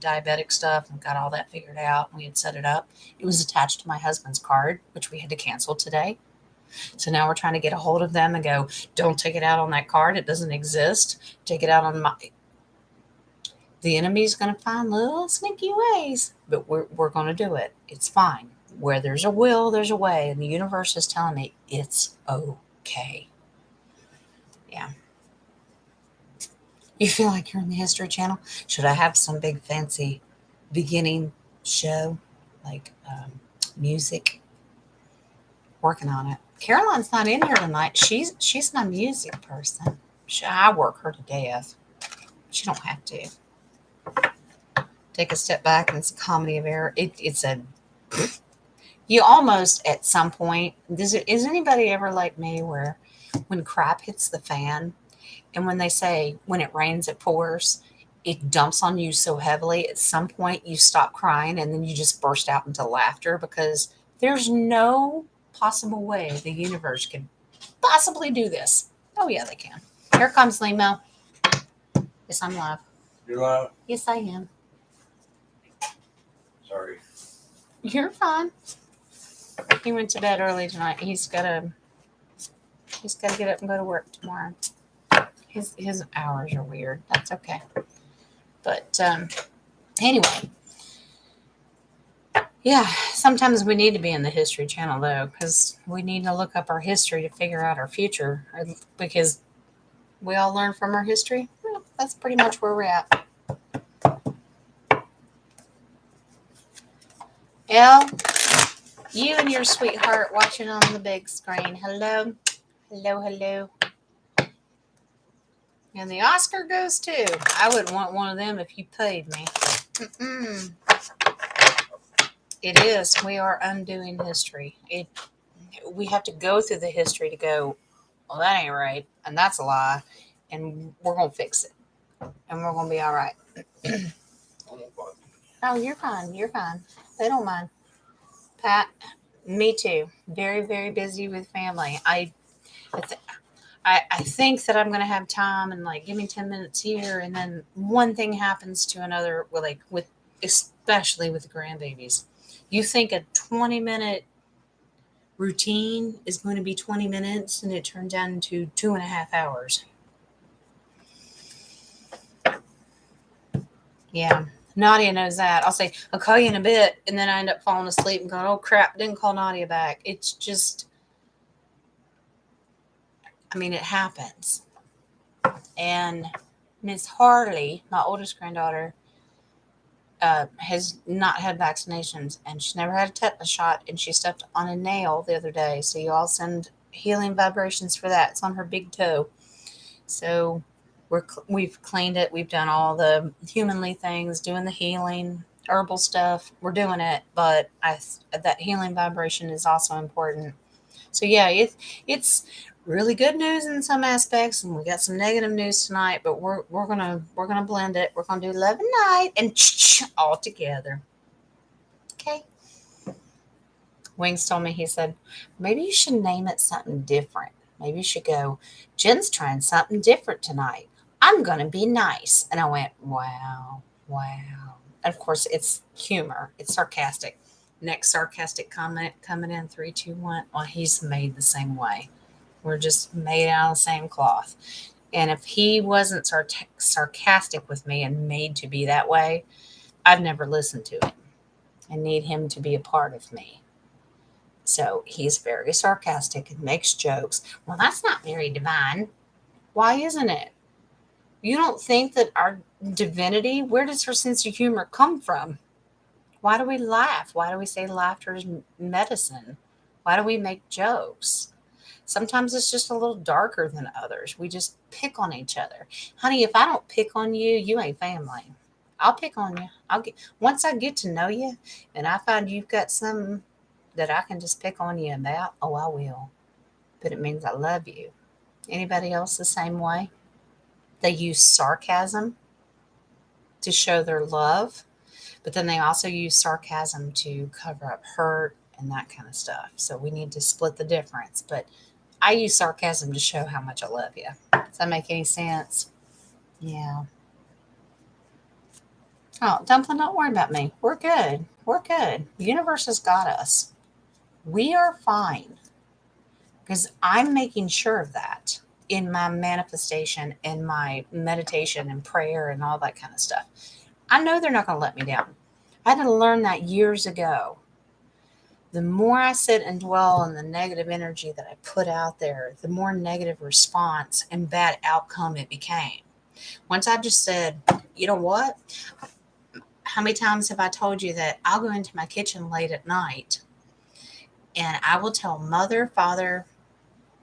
diabetic stuff, and got all that figured out. We had set it up. It was attached to my husband's card, which we had to cancel today. So now we're trying to get a hold of them and go, don't take it out on that card. It doesn't exist. Take it out on my. The enemy's going to find little sneaky ways, but we're going to do it. It's fine. Where there's a will, there's a way. And the universe is telling me it's okay. Yeah. You feel like you're in the History Channel? Should I have some big fancy beginning show, like music? Working on it. Caroline's not in here tonight. She's not a music person. I work her to death. She don't have to. Take a step back, and it's a comedy of error. It's a. You almost at some point. Is anybody ever like me where when crap hits the fan, and when they say when it rains it pours, it dumps on you so heavily, at some point you stop crying and then you just burst out into laughter because there's no possible way the universe can possibly do this. Oh yeah, they can. Here comes Limo. Yes, I'm live. You're live? Yes, I am. Sorry. You're fine. He went to bed early tonight. He's gotta get up and go to work tomorrow. His hours are weird. That's okay. But anyway, yeah, sometimes we need to be in the History Channel though, because we need to look up our history to figure out our future, because we all learn from our history. Well, that's pretty much where we're at. Elle, you and your sweetheart watching on the big screen. Hello. Hello, hello. And the Oscar goes to. I would want one of them if you paid me. Mm-mm. It is. We are undoing history. We have to go through the history to go, well, that ain't right, and that's a lie, and we're going to fix it. and we're gonna be all right. Oh, you're fine. You're fine. They don't mind. Pat, me too. Very, very busy with family. I, th- I think that I'm gonna have time and like give me 10 minutes here, and then one thing happens to another. Well, like with especially with the grandbabies, you think a 20-minute routine is going to be 20 minutes, and it turns down into 2.5 hours. Yeah. Nadia knows that. I'll say, I'll call you in a bit. And then I end up falling asleep and going, oh crap, didn't call Nadia back. It's just, I mean, it happens. And Miss Harley, my oldest granddaughter, has not had vaccinations and she's never had a tetanus shot. And she stepped on a nail the other day. So you all send healing vibrations for that. It's on her big toe. So we've cleaned it. We've done all the humanly things, doing the healing, herbal stuff. We're doing it, but that healing vibration is also important. So yeah, it's really good news in some aspects, and we got some negative news tonight. But we're gonna blend it. We're gonna do love and night and all together. Okay. Wings told me, he said, maybe you should name it something different. Maybe you should go, Jen's trying something different tonight. I'm going to be nice. And I went, wow, wow. And of course, it's humor, it's sarcastic. Next sarcastic comment coming in 3, 2, 1. Well, he's made the same way. We're just made out of the same cloth. And if he wasn't sarcastic with me and made to be that way, I'd never listen to him. I need him to be a part of me. So he's very sarcastic and makes jokes. Well, that's not very divine. Why isn't it? You don't think that our divinity, where does her sense of humor come from? Why do we laugh? Why do we say laughter is medicine? Why do we make jokes? Sometimes it's just a little darker than others. We just pick on each other. Honey, if I don't pick on you, you ain't family. I'll pick on you. Once I get to know you and I find you've got some that I can just pick on you about, oh, I will. But it means I love you. Anybody else the same way? They use sarcasm to show their love, but then they also use sarcasm to cover up hurt and that kind of stuff. So we need to split the difference. But I use sarcasm to show how much I love you. Does that make any sense? Yeah. Oh, Dumpling, don't worry about me. We're good. We're good. The universe has got us. We are fine because I'm making sure of that in my manifestation, in my meditation and prayer and all that kind of stuff. I know they're not going to let me down. I had to learn that years ago. The more I sit and dwell on the negative energy that I put out there, the more negative response and bad outcome it became. Once I just said, you know what? How many times have I told you that I'll go into my kitchen late at night and I will tell mother, father,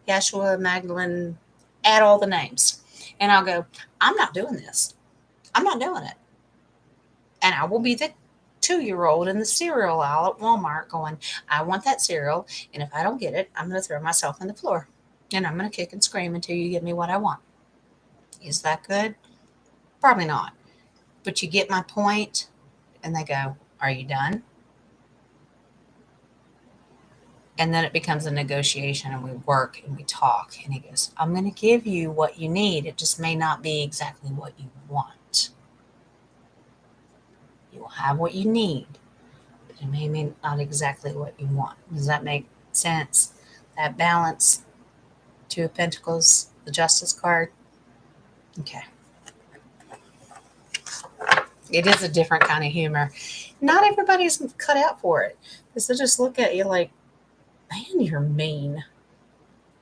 Yeshua, Magdalene, add all the names. And I'll go, I'm not doing this. I'm not doing it. And I will be the 2-year-old in the cereal aisle at Walmart going, I want that cereal. And if I don't get it, I'm going to throw myself on the floor. And I'm going to kick and scream until you give me what I want. Is that good? Probably not. But you get my point. And they go, are you done? And then it becomes a negotiation and we work and we talk. And he goes, I'm going to give you what you need. It just may not be exactly what you want. You will have what you need, but it may be not exactly what you want. Does that make sense? That balance, 2 of Pentacles, the Justice card. Okay. It is a different kind of humor. Not everybody's cut out for it. Because they just look at you like, man, you're mean.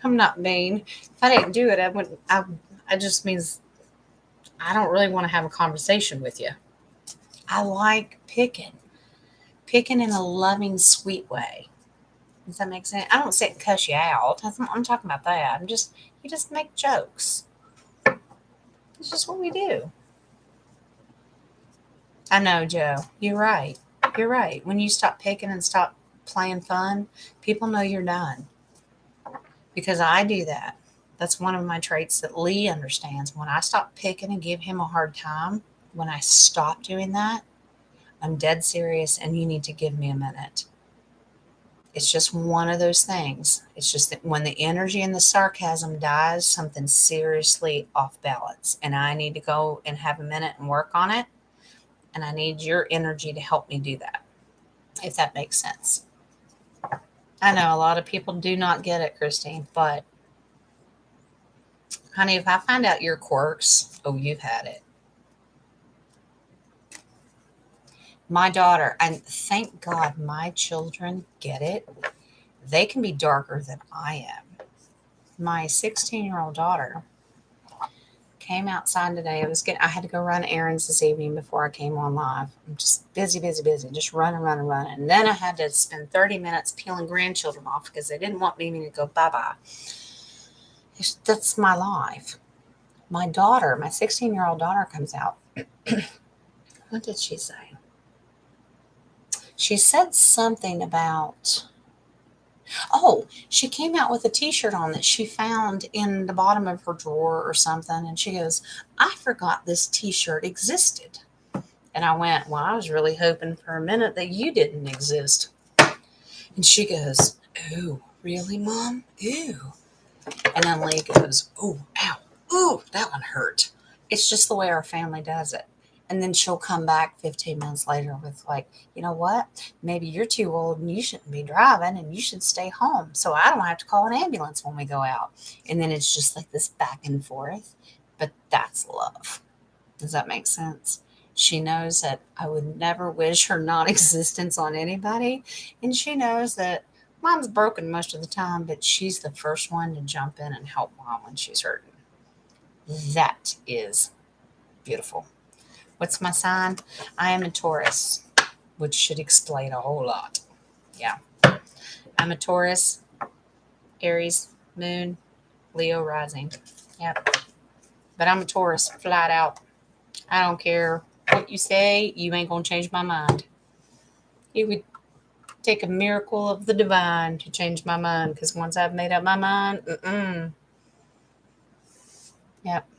I'm not mean. If I didn't do it, I wouldn't. I just means I don't really want to have a conversation with you. I like picking in a loving, sweet way. Does that make sense? I don't sit and cuss you out. I'm talking about that. You just make jokes. It's just what we do. I know, Joe. You're right. You're right. When you stop picking and stop playing fun, people know you're done. Because I do that. That's one of my traits that Lee understands. When I stop picking and give him a hard time, when I stop doing that, I'm dead serious and you need to give me a minute. It's just one of those things. It's just that when the energy and the sarcasm dies, something's seriously off balance. And I need to go and have a minute and work on it. And I need your energy to help me do that, if that makes sense. I know a lot of people do not get it, Christine, but honey, if I find out your quirks, oh, you've had it. My daughter, and thank God my children get it, they can be darker than I am. My 16-year-old daughter came outside today. I had to go run errands this evening before I came on live. I'm just busy, just running, running, running. And then I had to spend 30 minutes peeling grandchildren off because they didn't want me to go bye-bye. That's my life. My daughter, my 16-year-old daughter comes out. What did she say? She said something about, oh, she came out with a t-shirt on that she found in the bottom of her drawer or something. And she goes, I forgot this t-shirt existed. And I went, well, I was really hoping for a minute that you didn't exist. And she goes, oh, really, Mom? Ew. And then Lee goes, oh, ow, ooh, that one hurt. It's just the way our family does it. And then she'll come back 15 minutes later with like, you know what? Maybe you're too old and you shouldn't be driving and you should stay home. So I don't have to call an ambulance when we go out. And then it's just like this back and forth. But that's love. Does that make sense? She knows that I would never wish her non existence on anybody. And she knows that Mom's broken most of the time, but she's the first one to jump in and help Mom when she's hurting. That is beautiful. What's my sign? I am a Taurus, which should explain a whole lot. Yeah. I'm a Taurus, Aries, Moon, Leo rising. Yep. But I'm a Taurus, flat out. I don't care what you say, you ain't going to change my mind. It would take a miracle of the divine to change my mind because once I've made up my mind, Yep.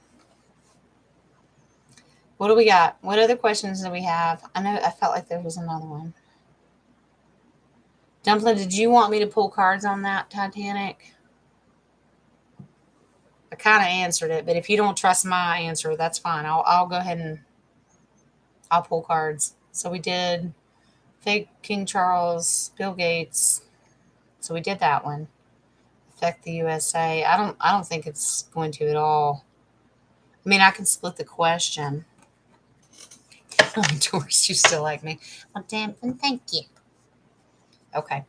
What do we got? What other questions do we have? I felt like there was another one. Dumpling, did you want me to pull cards on that, Titanic? I kind of answered it, but if you don't trust my answer, that's fine. I'll go ahead and I'll pull cards. So we did fake King Charles, Bill Gates. So we did that one. Affect the USA. I don't think it's going to at all. I mean, I can split the question. Oh, Doris, you still like me. Well, damn, and thank you. Okay.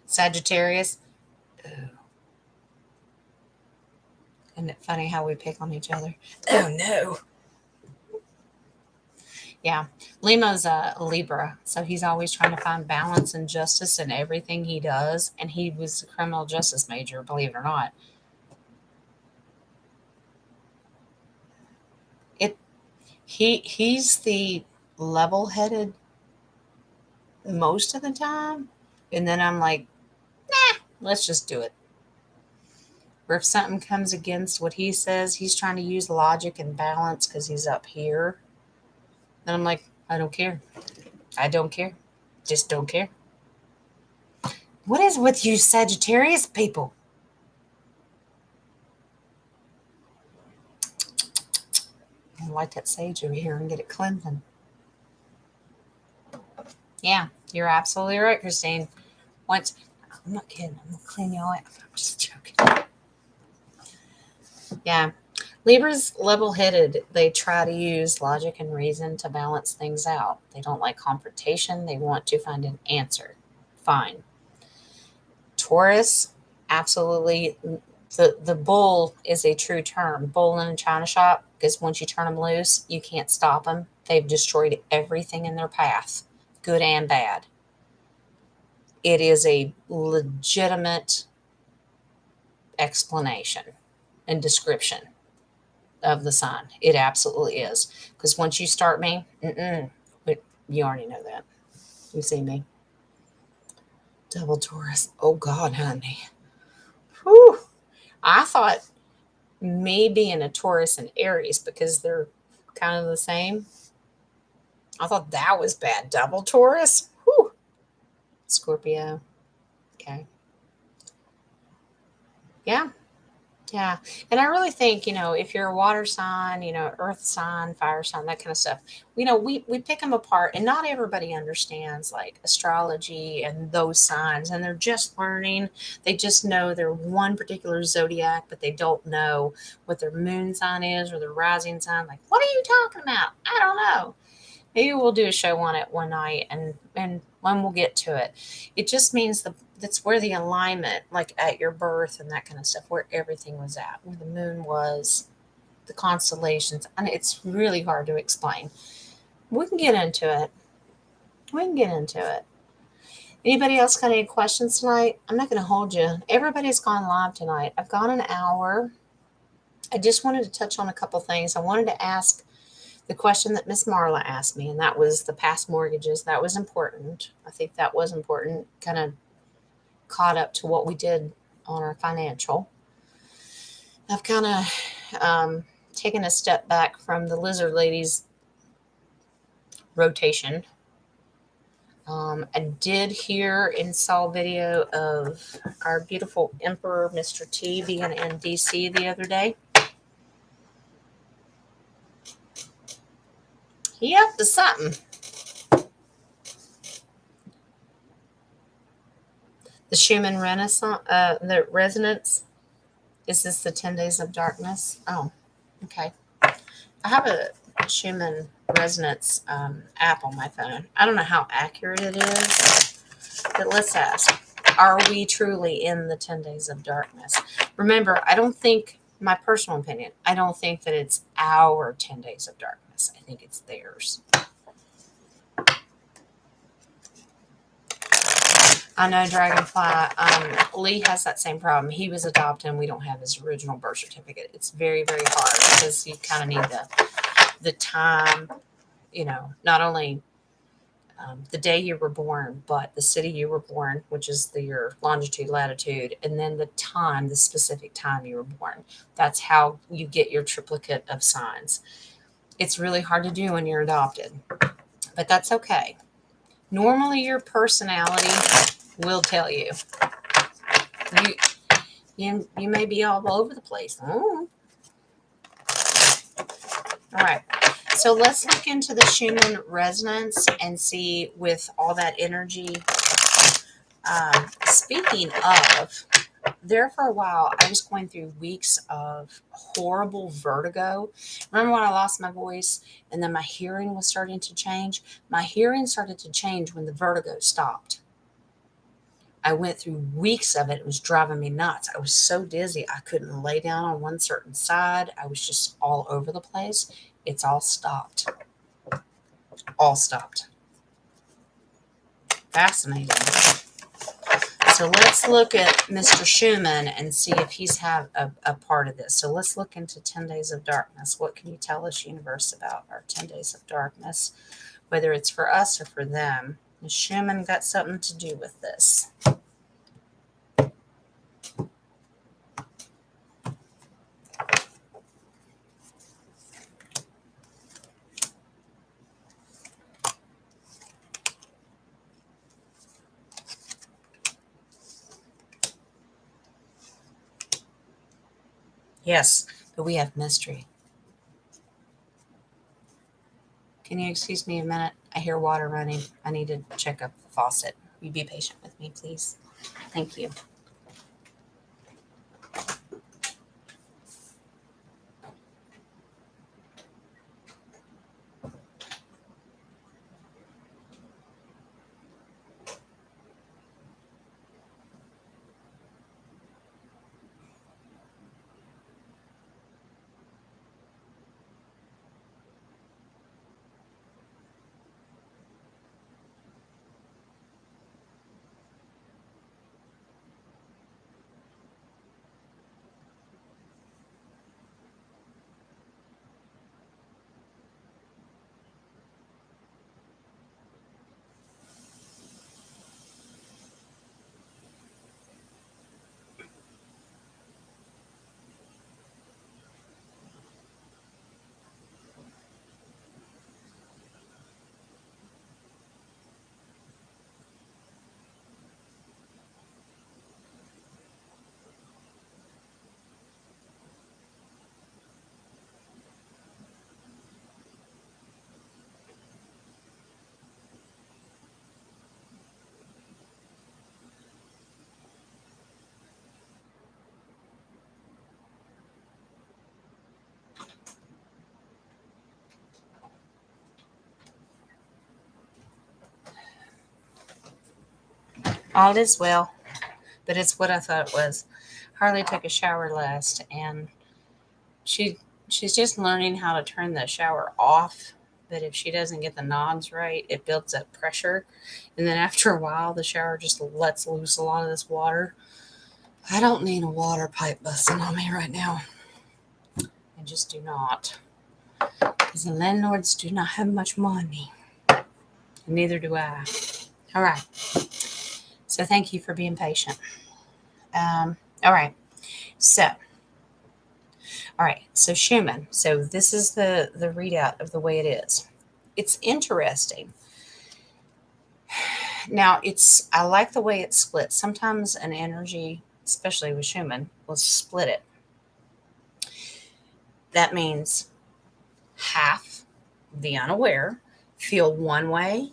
Sagittarius. Ooh. Isn't it funny how we pick on each other? Oh, no. Yeah. Lima's a Libra, so he's always trying to find balance and justice in everything he does. And he was a criminal justice major, believe it or not. He's the level-headed most of the time, and then I'm like, nah, let's just do it. Or if something comes against what he says, he's trying to use logic and balance because he's up here. Then I'm like, I don't care. I don't care. Just don't care. What is with you Sagittarius people? I light that sage over here and get it cleansing. Yeah, you're absolutely right, Christine. Once, I'm not kidding. I'm gonna clean you all up. I'm just joking. Yeah. Libra's level headed. They try to use logic and reason to balance things out. They don't like confrontation. They want to find an answer. Fine. Taurus, absolutely. The bull is a true term. Bull in a china shop, because once you turn them loose, you can't stop them. They've destroyed everything in their path, good and bad. It is a legitimate explanation and description of the sign. It absolutely is. Because once you start me, you already know that. You see me. Double Taurus. Oh God, honey. Whew. I thought me being a Taurus and Aries, because they're kind of the same, I thought that was bad. Double Taurus? Whew. Scorpio. Okay. Yeah. Yeah. And I really think, if you're a water sign, earth sign, fire sign, that kind of stuff, we pick them apart, and not everybody understands like astrology and those signs, and they're just learning. They just know they're one particular zodiac, but they don't know what their moon sign is or their rising sign. Like, what are you talking about? I don't know. Maybe we'll do a show on it one night, and when we'll get to it. It just means that's where the alignment, like at your birth and that kind of stuff, where everything was at, where the moon was, the constellations, and it's really hard to explain. We can get into it. We can get into it. Anybody else got any questions tonight? I'm not going to hold you. Everybody's gone live tonight. I've gone an hour. I just wanted to touch on a couple things. I wanted to ask the question that Miss Marla asked me, and that was the past mortgages. That was important. I think that was important. Kind of caught up to what we did on our financial. I've kind of taken a step back from the Lizard Ladies rotation. I did hear and saw video of our beautiful Emperor Mr. T being in DC the other day. He up to something. The Schumann Renaissance, the Resonance. Is this the 10 Days of Darkness? Oh, okay. I have a Schumann Resonance app on my phone. I don't know how accurate it is, but let's ask. Are we truly in the 10 Days of Darkness? Remember, I don't think, my personal opinion, I don't think that it's our 10 Days of Darkness. I think it's theirs. I know Dragonfly. Lee has that same problem. He was adopted, and we don't have his original birth certificate. It's very, very hard because you kind of need the time, not only the day you were born, but the city you were born, which is your longitude, latitude, and then the time, the specific time you were born. That's how you get your triplicate of signs. It's really hard to do when you're adopted, but that's okay. Normally, your personality will tell you. You may be all over the place. Oh. All right. So let's look into the Schumann resonance and see, with all that energy. Speaking of, there for a while, I was going through weeks of horrible vertigo. Remember when I lost my voice and then my hearing was starting to change? My hearing started to change when the vertigo stopped. I went through weeks of it. It was driving me nuts. I was so dizzy. I couldn't lay down on one certain side. I was just all over the place. It's all stopped. All stopped. Fascinating. So let's look at Mr. Schumann and see if he's had a part of this. So let's look into 10 Days of Darkness. What can you tell us, universe, about our 10 Days of Darkness, whether it's for us or for them? Has Schumann got something to do with this? Yes, but we have mystery. Can you excuse me a minute? I hear water running. I need to check up the faucet. Will you be patient with me, please? Thank you. All is well, but it's what I thought it was. Harley took a shower last, and she she's just learning how to turn the shower off. But if she doesn't get the knobs right, it builds up pressure, and then after a while, the shower just lets loose a lot of this water. I don't need a water pipe busting on me right now. I just do not, because the landlords do not have much money, and neither do I. All right. So thank you for being patient. All right. So, all right. So Schumann. So this is the readout of the way it is. It's interesting. Now I like the way it's split. Sometimes an energy, especially with Schumann, will split it. That means half the unaware feel one way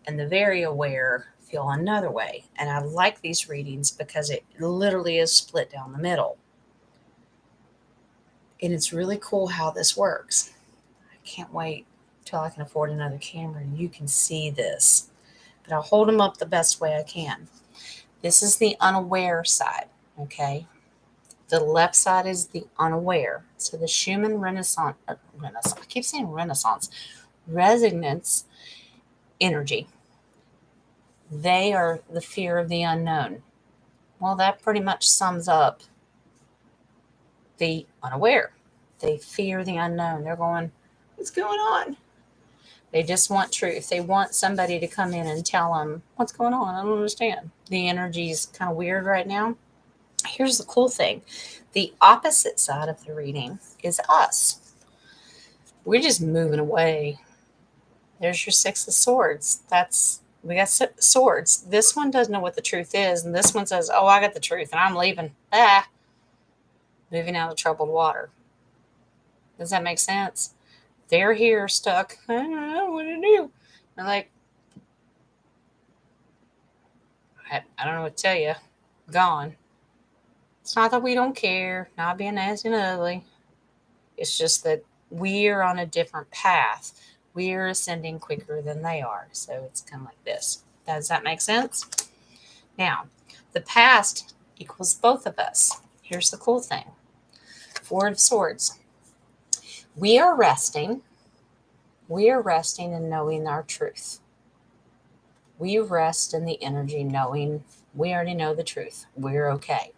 and the very aware feel another way. And I like these readings because it literally is split down the middle. And it's really cool how this works. I can't wait till I can afford another camera and you can see this. But I'll hold them up the best way I can. This is the unaware side, okay? The left side is the unaware. So the Schumann Renaissance, I keep saying Renaissance, resonance energy. They are the fear of the unknown. Well, that pretty much sums up the unaware. They fear the unknown. They're going, what's going on? They just want truth. They want somebody to come in and tell them what's going on. I don't understand. The energy's kind of weird right now. Here's the cool thing. The opposite side of the reading is us. We're just moving away. There's your Six of Swords. We got swords. This one doesn't know what the truth is, and this one says, "Oh, I got the truth, and I'm leaving." Moving out of troubled water. Does that make sense? They're here stuck. I don't know what to do. I'm like, I don't know what to tell you. Gone. It's not that we don't care, not being nasty and ugly. It's just that we're on a different path. We're ascending quicker than they are. So it's kind of like this. Does that make sense? Now, the past equals both of us. Here's the cool thing. Four of Swords. We are resting. We are resting in knowing our truth. We rest in the energy knowing we already know the truth. We're okay.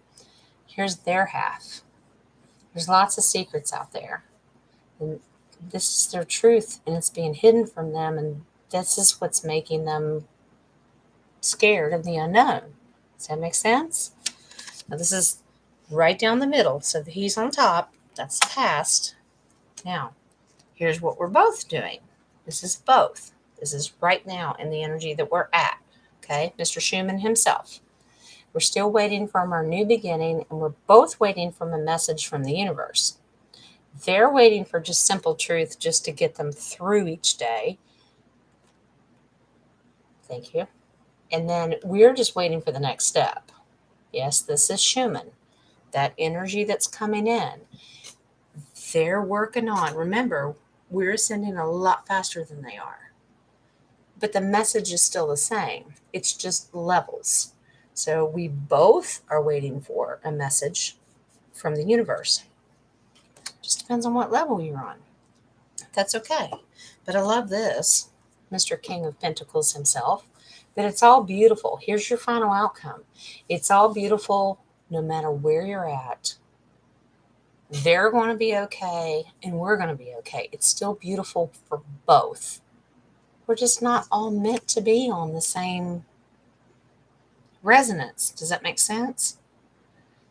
Here's their half. There's lots of secrets out there. And this is their truth, and it's being hidden from them, and this is what's making them scared of the unknown. Does that make sense? Now, this is right down the middle. So he's on top. That's the past. Now, here's what we're both doing. This is both. This is right now in the energy that we're at. Okay, Mr. Schumann himself. We're still waiting from our new beginning, and we're both waiting from a message from the universe. They're waiting for just simple truth just to get them through each day. Thank you. And then we're just waiting for the next step. Yes, this is Schumann. That energy that's coming in. They're working on. Remember, we're ascending a lot faster than they are. But the message is still the same. It's just levels. So we both are waiting for a message from the universe. Just depends on what level you're on. That's okay. But I love this, Mr. King of Pentacles himself, that it's all beautiful. Here's your final outcome. It's all beautiful no matter where you're at. They're going to be okay, and we're going to be okay. It's still beautiful for both. We're just not all meant to be on the same resonance. Does that make sense?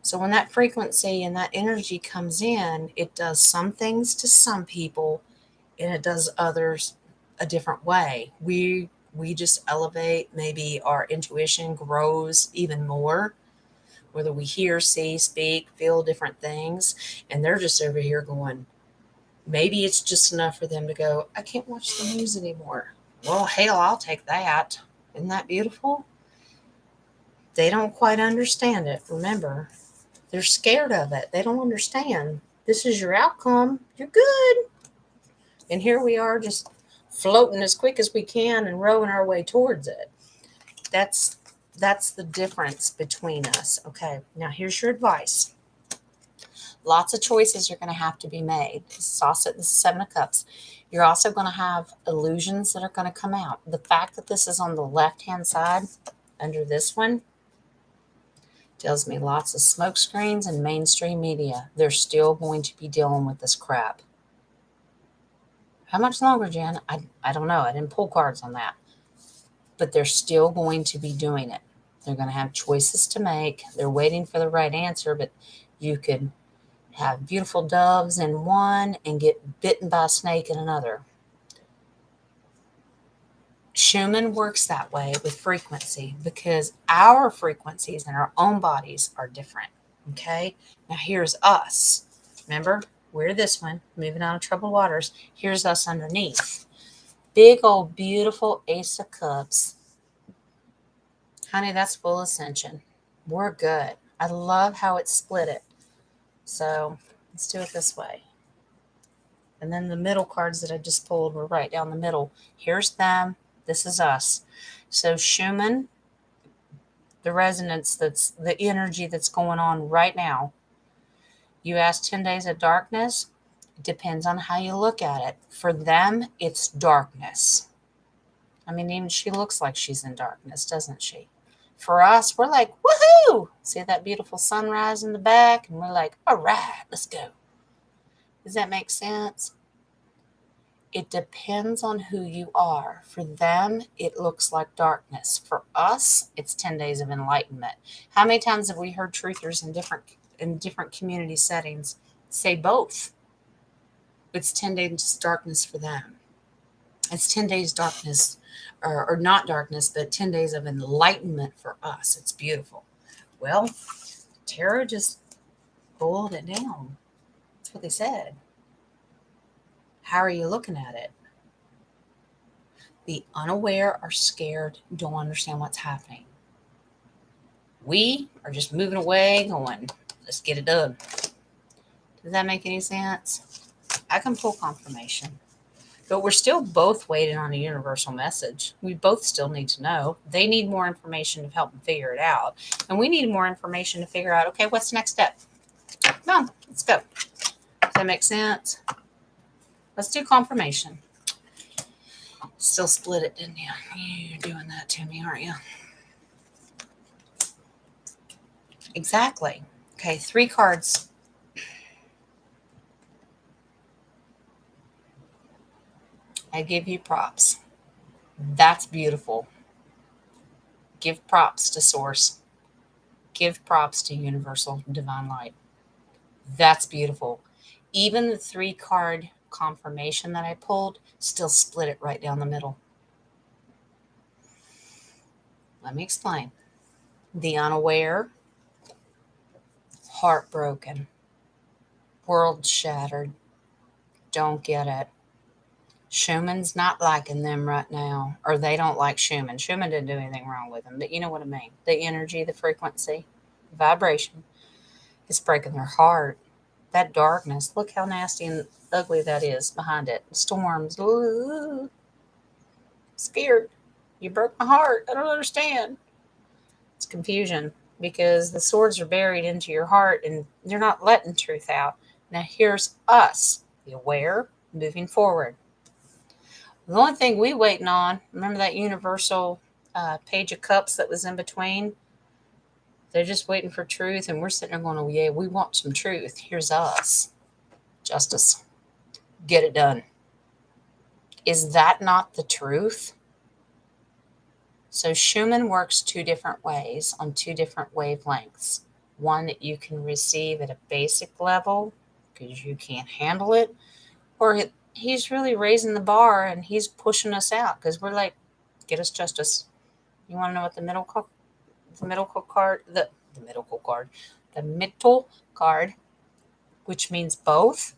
So when that frequency and that energy comes in, it does some things to some people and it does others a different way. We just elevate, maybe our intuition grows even more, whether we hear, see, speak, feel different things, and they're just over here going, maybe it's just enough for them to go, I can't watch the news anymore. Well, hell, I'll take that. Isn't that beautiful? They don't quite understand it. Remember, they're scared of it. They don't understand. This is your outcome. You're good. And here we are just floating as quick as we can and rowing our way towards it. That's That's the difference between us. Okay, now here's your advice. Lots of choices are going to have to be made. This is also the Seven of Cups. You're also going to have illusions that are going to come out. The fact that this is on the left-hand side under this one tells me lots of smoke screens and mainstream media. They're still going to be dealing with this crap. How much longer, Jen? I don't know. I didn't pull cards on that. But they're still going to be doing it. They're going to have choices to make. They're waiting for the right answer, but you could have beautiful doves in one and get bitten by a snake in another. Schumann works that way with frequency because our frequencies in our own bodies are different. Okay? Now here's us. Remember, we're this one, moving on to troubled waters. Here's us underneath. Big old beautiful Ace of Cups. Honey, that's full ascension. We're good. I love how it split it. So let's do it this way. And then the middle cards that I just pulled were right down the middle. Here's them. This is us. So Schumann, the resonance, that's the energy that's going on right now. You asked 10 days of darkness. It depends on how you look at it. For them, it's darkness. I mean, even she looks like she's in darkness, doesn't she? For us, we're like, woohoo! See that beautiful sunrise in the back? And we're like, all right, let's go. Does that make sense? It depends on who you are. For them, it looks like darkness. For us, it's 10 days of enlightenment. How many times have we heard truthers in different community settings say both? It's 10 days darkness for them. It's 10 days darkness, or not darkness, but 10 days of enlightenment for us. It's beautiful. Well, Tarot just boiled it down. That's what they said. How are you looking at it? The unaware are scared, don't understand what's happening. We are just moving away, going, let's get it done. Does that make any sense? I can pull confirmation. But we're still both waiting on a universal message. We both still need to know. They need more information to help them figure it out. And we need more information to figure out, okay, what's the next step? Come on, let's go. Does that make sense? Let's do confirmation. Still split it, didn't you? You're doing that to me, aren't you? Exactly. Okay, 3 cards. I give you props. That's beautiful. Give props to Source. Give props to Universal Divine Light. That's beautiful. Even the 3 card confirmation that I pulled still split it right down the middle. Let me explain. The unaware, heartbroken, world shattered, don't get it. Schumann's not liking them right now, or they don't like Schumann. Schumann didn't do anything wrong with them, but you know what I mean. The energy, the frequency, the vibration, it's breaking their heart. That darkness, look how nasty and ugly that is behind it. Storms. Ooh, scared. You broke my heart. I don't understand. It's confusion because the swords are buried into your heart and you're not letting truth out. Now here's us, the aware, moving forward. The only thing we waiting on, remember that universal page of cups that was in between? They're just waiting for truth, and we're sitting there going, oh, yeah, we want some truth. Here's us. Justice. Get it done. Is that not the truth? So Schumann works 2 different ways on 2 different wavelengths. One that you can receive at a basic level because you can't handle it, or he's really raising the bar and he's pushing us out because we're like, get us justice. You want to know what the middle card, which means both.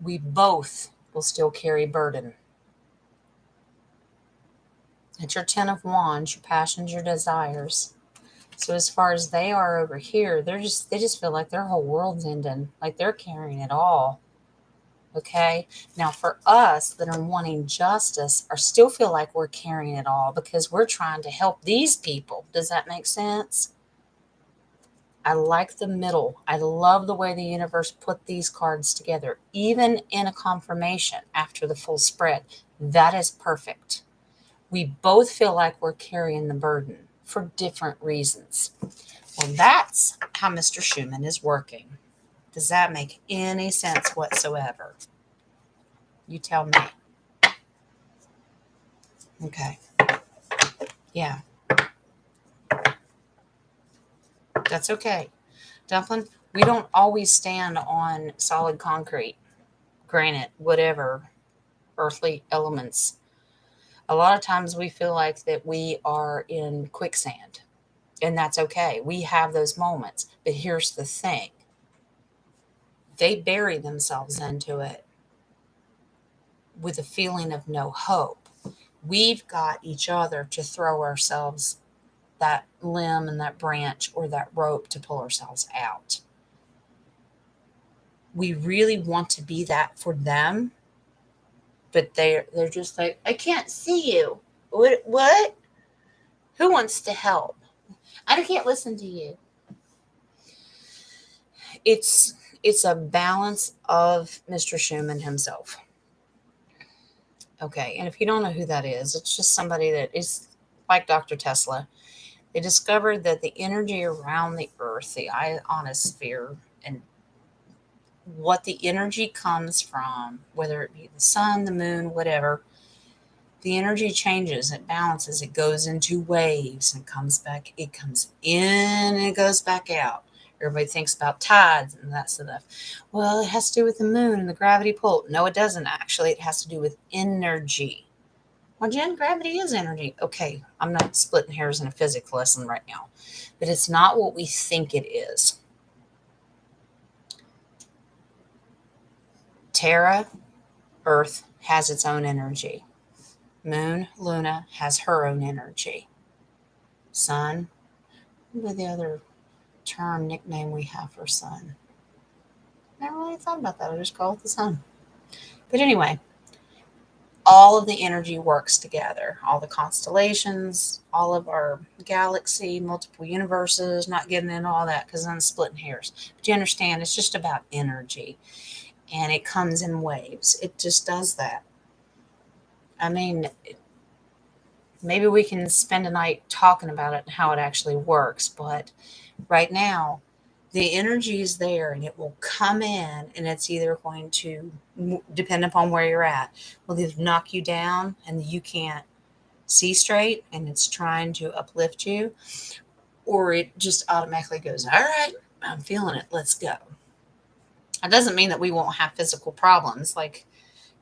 We both will still carry burden. It's your 10 of Wands, your passions, your desires. So as far as they are over here, they just feel like their whole world's ending, like they're carrying it all. Okay. Now, for us that are wanting justice or still feel like we're carrying it all because we're trying to help these people. Does that make sense? I like the middle. I love the way the universe put these cards together, even in a confirmation after the full spread. That is perfect. We both feel like we're carrying the burden for different reasons. Well, that's how Mr. Schumann is working. Does that make any sense whatsoever? You tell me. Okay. Yeah, that's okay. Dumpling, we don't always stand on solid concrete, granite, whatever, earthly elements. A lot of times we feel like that we are in quicksand, and that's okay. We have those moments. But here's the thing, they bury themselves into it with a feeling of no hope. We've got each other to throw ourselves that limb and that branch or that rope to pull ourselves out. We really want to be that for them, but they're just like, I can't see you. What? Who wants to help? I can't listen to you. It's a balance of Mr. Schumann himself. Okay, and if you don't know who that is, it's just somebody that is like Dr. Tesla. They discovered that the energy around the earth, the ionosphere, and what the energy comes from, whether it be the sun, the moon, whatever, the energy changes, it balances, it goes into waves and comes back, it comes in and it goes back out. Everybody thinks about tides and that stuff. Well, it has to do with the moon and the gravity pull. No, it doesn't actually. It has to do with energy. Well, Jen, gravity is energy. Okay, I'm not splitting hairs in a physics lesson right now, but it's not what we think it is. Terra, Earth, has its own energy. Moon, Luna, has her own energy. Sun, what the other term, nickname we have for sun? Never really thought about that. I just call it the sun. But anyway, all of the energy works together. All the constellations, all of our galaxy, multiple universes, not getting into all that because I'm splitting hairs. But you understand, it's just about energy. And it comes in waves. It just does that. I mean, maybe we can spend a night talking about it and how it actually works. But right now, the energy is there and it will come in, and it's either going to, depend upon where you're at, will either knock you down and you can't see straight and it's trying to uplift you, or it just automatically goes, all right, I'm feeling it, let's go. It doesn't mean that we won't have physical problems, like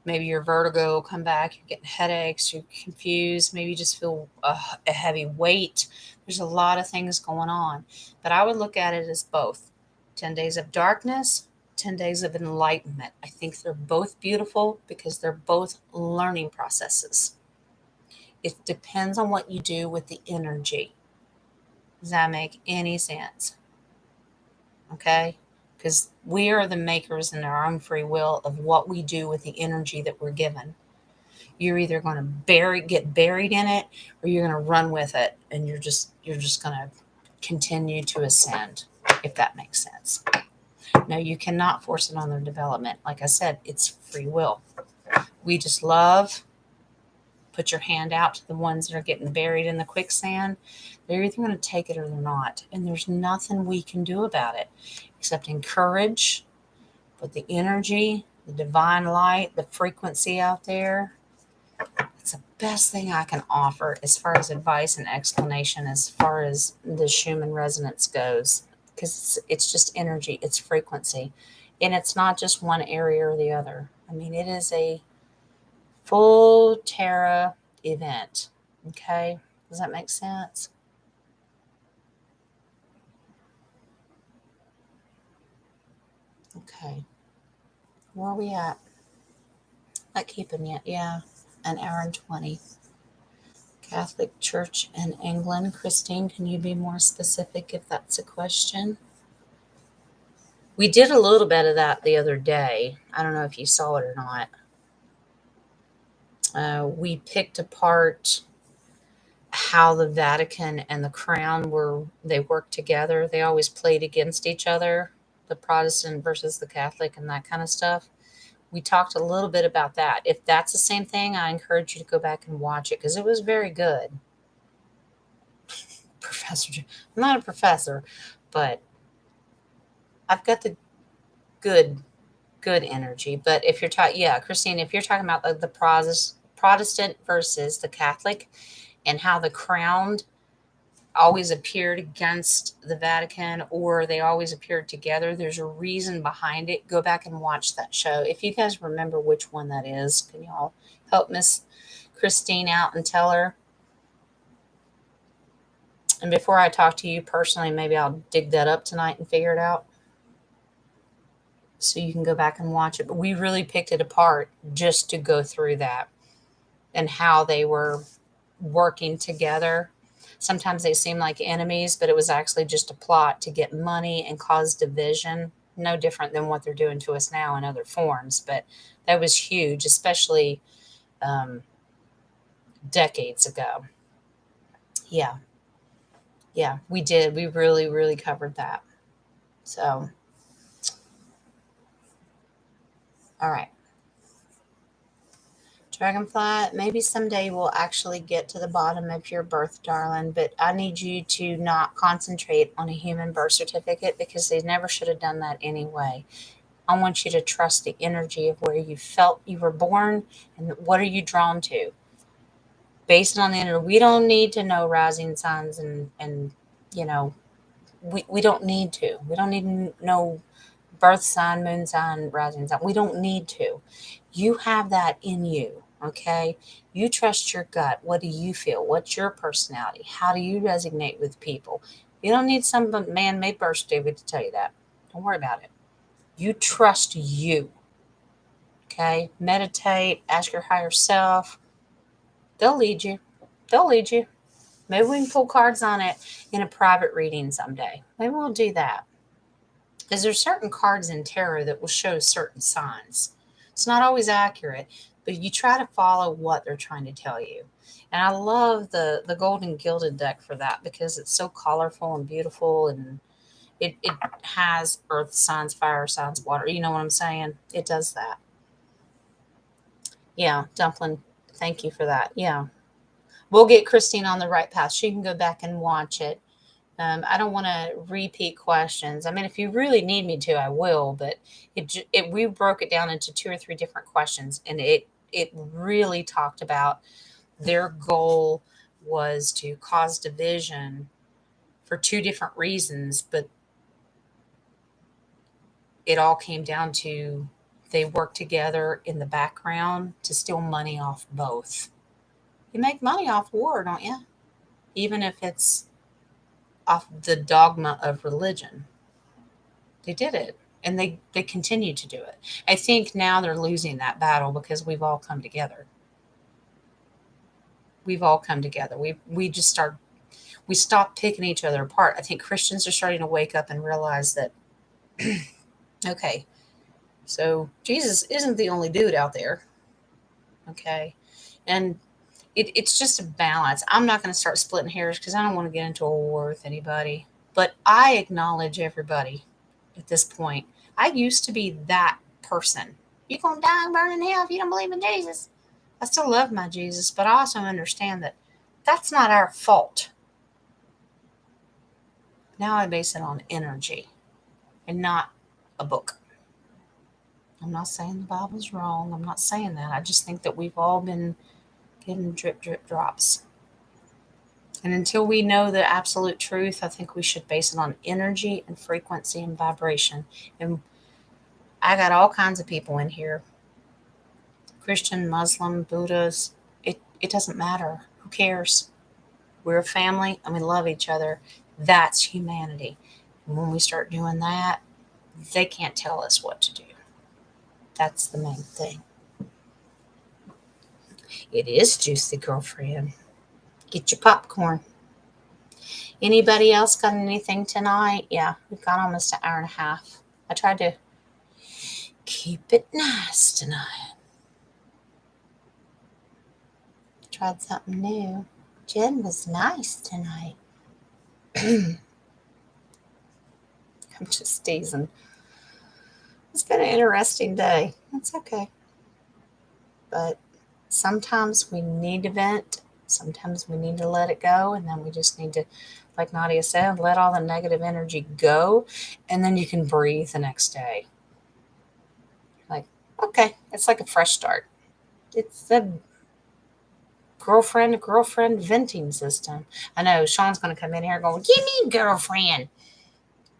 maybe your vertigo will come back, you're getting headaches, you're confused, maybe you just feel a heavy weight. There's a lot of things going on. But I would look at it as both 10 days of darkness, 10 days of enlightenment. I think they're both beautiful because they're both learning processes. It depends on what you do with the energy. Does that make any sense? Okay? Because we are the makers in our own free will of what we do with the energy that we're given. You're either going to get buried in it, or you're going to run with it, and you're just going to continue to ascend, if that makes sense. No, you cannot force it on their development. Like I said, it's free will. We just love, put your hand out to the ones that are getting buried in the quicksand. They're either going to take it or they're not, and there's nothing we can do about it except encourage, put the energy, the divine light, the frequency out there. It's the best thing I can offer as far as advice and explanation as far as the Schumann resonance goes, because it's just energy, it's frequency, and it's not just one area or the other. I mean, it is a full Terra event. Okay, does that make sense? Okay, where are we at? Not keeping yet. Yeah, an hour and 20. Catholic Church in England. Christine, can you be more specific if that's a question? We did a little bit of that the other day. I don't know if you saw it or not. We picked apart how the Vatican and the Crown they worked together. They always played against each other, the Protestant versus the Catholic and that kind of stuff. We talked a little bit about that. If that's the same thing, I encourage you to go back and watch it because it was very good. I'm not a professor, but I've got the good energy. But if you're talking, yeah, Christine, if you're talking about the Protestant versus the Catholic and how the crown always appeared against the Vatican or they always appeared together, there's a reason behind it. Go back and watch that show. If you guys remember which one that is, can y'all help Miss Christine out and tell her? And before I talk to you personally, maybe I'll dig that up tonight and figure it out so you can go back and watch it. But we really picked it apart just to go through that and how they were working together. Sometimes they seem like enemies, but it was actually just a plot to get money and cause division. No different than what they're doing to us now in other forms. But that was huge, especially decades ago. Yeah. Yeah, we did. We really, really covered that. So, all right. Dragonfly, maybe someday we'll actually get to the bottom of your birth, darling, but I need you to not concentrate on a human birth certificate because they never should have done that anyway. I want you to trust the energy of where you felt you were born and what are you drawn to. Based on the energy, we don't need to know rising signs and you know, we don't need to. We don't need to know birth sign, moon sign, rising sign. We don't need to. You have that in you, okay? You trust your gut. What do you feel? What's your personality? How do you resonate with people? You don't need some man made birth certificate to tell you that. Don't worry about it. You trust you, okay? Meditate, ask your higher self. They'll lead you. They'll lead you. Maybe we can pull cards on it in a private reading someday. Maybe we'll do that. Because there's certain cards in tarot that will show certain signs. It's not always accurate, but you try to follow what they're trying to tell you. And I love the golden gilded deck for that because it's so colorful and beautiful and it has earth signs, fire signs, water. You know what I'm saying? It does that. Yeah, Dumpling, thank you for that. Yeah. We'll get Christine on the right path. She can go back and watch it. I don't want to repeat questions. I mean, if you really need me to, I will. But we broke it down into 2 or 3 different questions, and it really talked about their goal was to cause division for 2 different reasons, but it all came down to they work together in the background to steal money off both. You make money off war, don't you? Even if it's off the dogma of religion. They did it and they continue to do it. I think now they're losing that battle because we've all come together. We've all come together. We stopped picking each other apart. I think Christians are starting to wake up and realize that okay, so Jesus isn't the only dude out there. Okay. And it's just a balance. I'm not going to start splitting hairs because I don't want to get into a war with anybody. But I acknowledge everybody at this point. I used to be that person. You're going to die and burn in hell if you don't believe in Jesus. I still love my Jesus, but I also understand that that's not our fault. Now I base it on energy and not a book. I'm not saying the Bible's wrong. I'm not saying that. I just think that we've all been given drip, drip, drops. And until we know the absolute truth, I think we should base it on energy and frequency and vibration. And I got all kinds of people in here Christian, Muslim, Buddhas. It doesn't matter. Who cares? We're a family and we love each other. That's humanity. And when we start doing that, they can't tell us what to do. That's the main thing. It is juicy, girlfriend. Get your popcorn. Anybody else got anything tonight? Yeah, we've got almost an hour and a half. I tried to keep it nice tonight. Tried something new. Jen was nice tonight. I'm just teasing. It's been an interesting day. It's okay. But sometimes we need to vent. Sometimes we need to let it go. And then we just need to, like Nadia said, let all the negative energy go. And then you can breathe the next day. Like, okay, it's like a fresh start. It's a girlfriend to girlfriend venting system. I know Sean's going to come in here going, give me a girlfriend.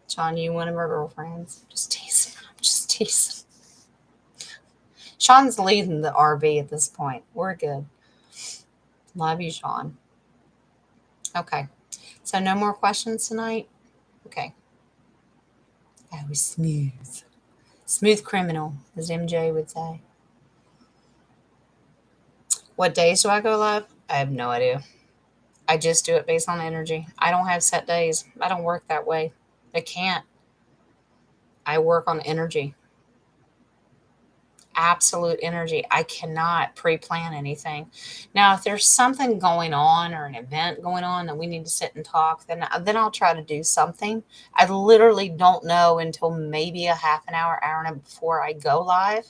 Sean, you one of our girlfriends. Just teasing. I'm just teasing. Sean's leading the RV at this point. We're good. Love you, Sean. Okay. So no more questions tonight? Okay. I was smooth. Smooth criminal, as MJ would say. What days do I go live? I have no idea. I just do it based on energy. I don't have set days. I don't work that way. I can't. I work on energy. Absolute energy. I cannot pre-plan anything. Now, if there's something going on or an event going on that we need to sit and talk, then I'll try to do something. I literally don't know until maybe a half an hour, hour and a half before I go live.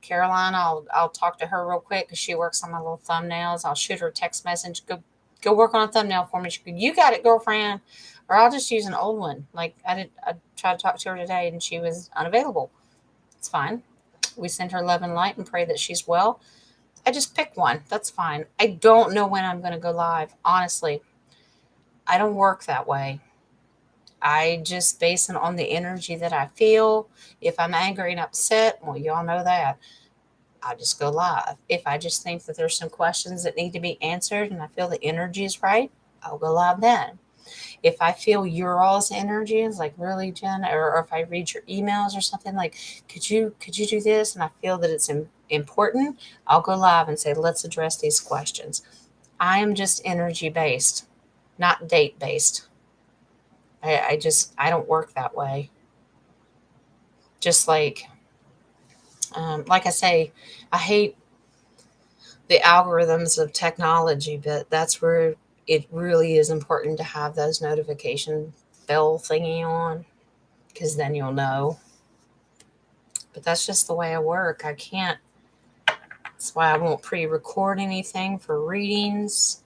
Caroline, I'll talk to her real quick because she works on my little thumbnails. I'll shoot her a text message. Go work on a thumbnail for me. She goes, you got it, girlfriend. Or I'll just use an old one. Like I tried to talk to her today and she was unavailable. It's fine. We send her love and light and pray that she's well. I just pick one. That's fine. I don't know when I'm going to go live. Honestly, I don't work that way. I just base it on the energy that I feel. If I'm angry and upset, well, y'all know that. I just go live. If I just think that there's some questions that need to be answered and I feel the energy is right, I'll go live then. If I feel your all's energy is like really, Jen, or if I read your emails or something like, could you do this, and I feel that it's important, I'll go live and say, let's address these questions. I am just energy based, not date based. I don't work that way. Just like I say, I hate the algorithms of technology, but that's where it really is important to have those notification bell thingy on because then you'll know. But that's just the way I work. I can't. That's why I won't pre-record anything for readings.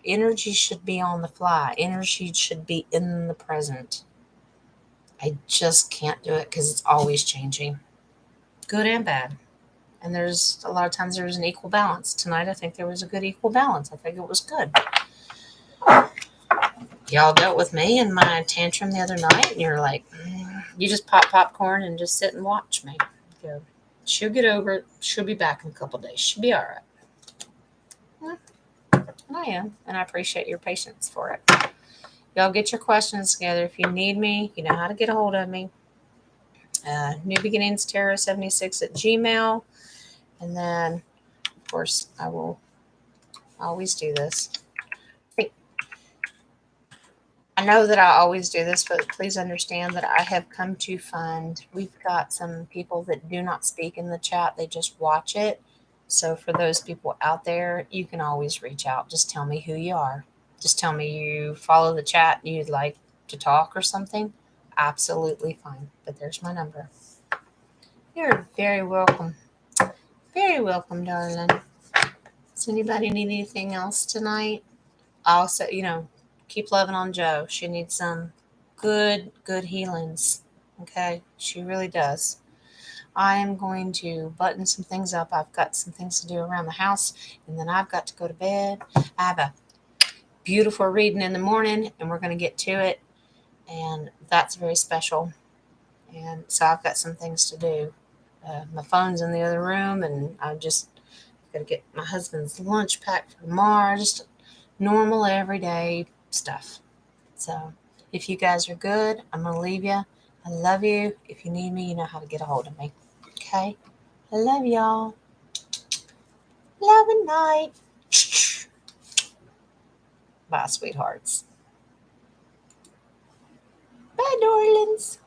Energy should be on the fly. Energy should be in the present. I just can't do it because it's always changing, good and bad. And there's a lot of times there's an equal balance. Tonight, I think there was a good equal balance. I think it was good. Y'all dealt with me and my tantrum the other night, and you're like, you just pop popcorn and just sit and watch me. Go. She'll get over it. She'll be back in a couple of days. She'll be all right. And I am, and I appreciate your patience for it. Y'all get your questions together. If you need me, you know how to get a hold of me. New Beginnings Terror 76 at Gmail. And then, of course, I will always do this. I know that I always do this, but please understand that I have come to fund. We've got some people that do not speak in the chat, they just watch it. So, for those people out there, you can always reach out. Just tell me who you are. Just tell me you follow the chat and you'd like to talk or something. Absolutely fine. But there's my number. You're very welcome. Very welcome, darling. Does anybody need anything else tonight? Also, keep loving on Joe. She needs some good healings. Okay? She really does. I am going to button some things up. I've got some things to do around the house, and then I've got to go to bed. I have a beautiful reading in the morning, and we're going to get to it. And that's very special. And so I've got some things to do. My phone's in the other room, and I just got to get my husband's lunch packed for tomorrow. Just normal, everyday stuff. So if you guys are good, I'm going to leave you. I love you. If you need me, you know how to get a hold of me. Okay? I love y'all. Love and night. Bye, sweethearts. Bye, darlings.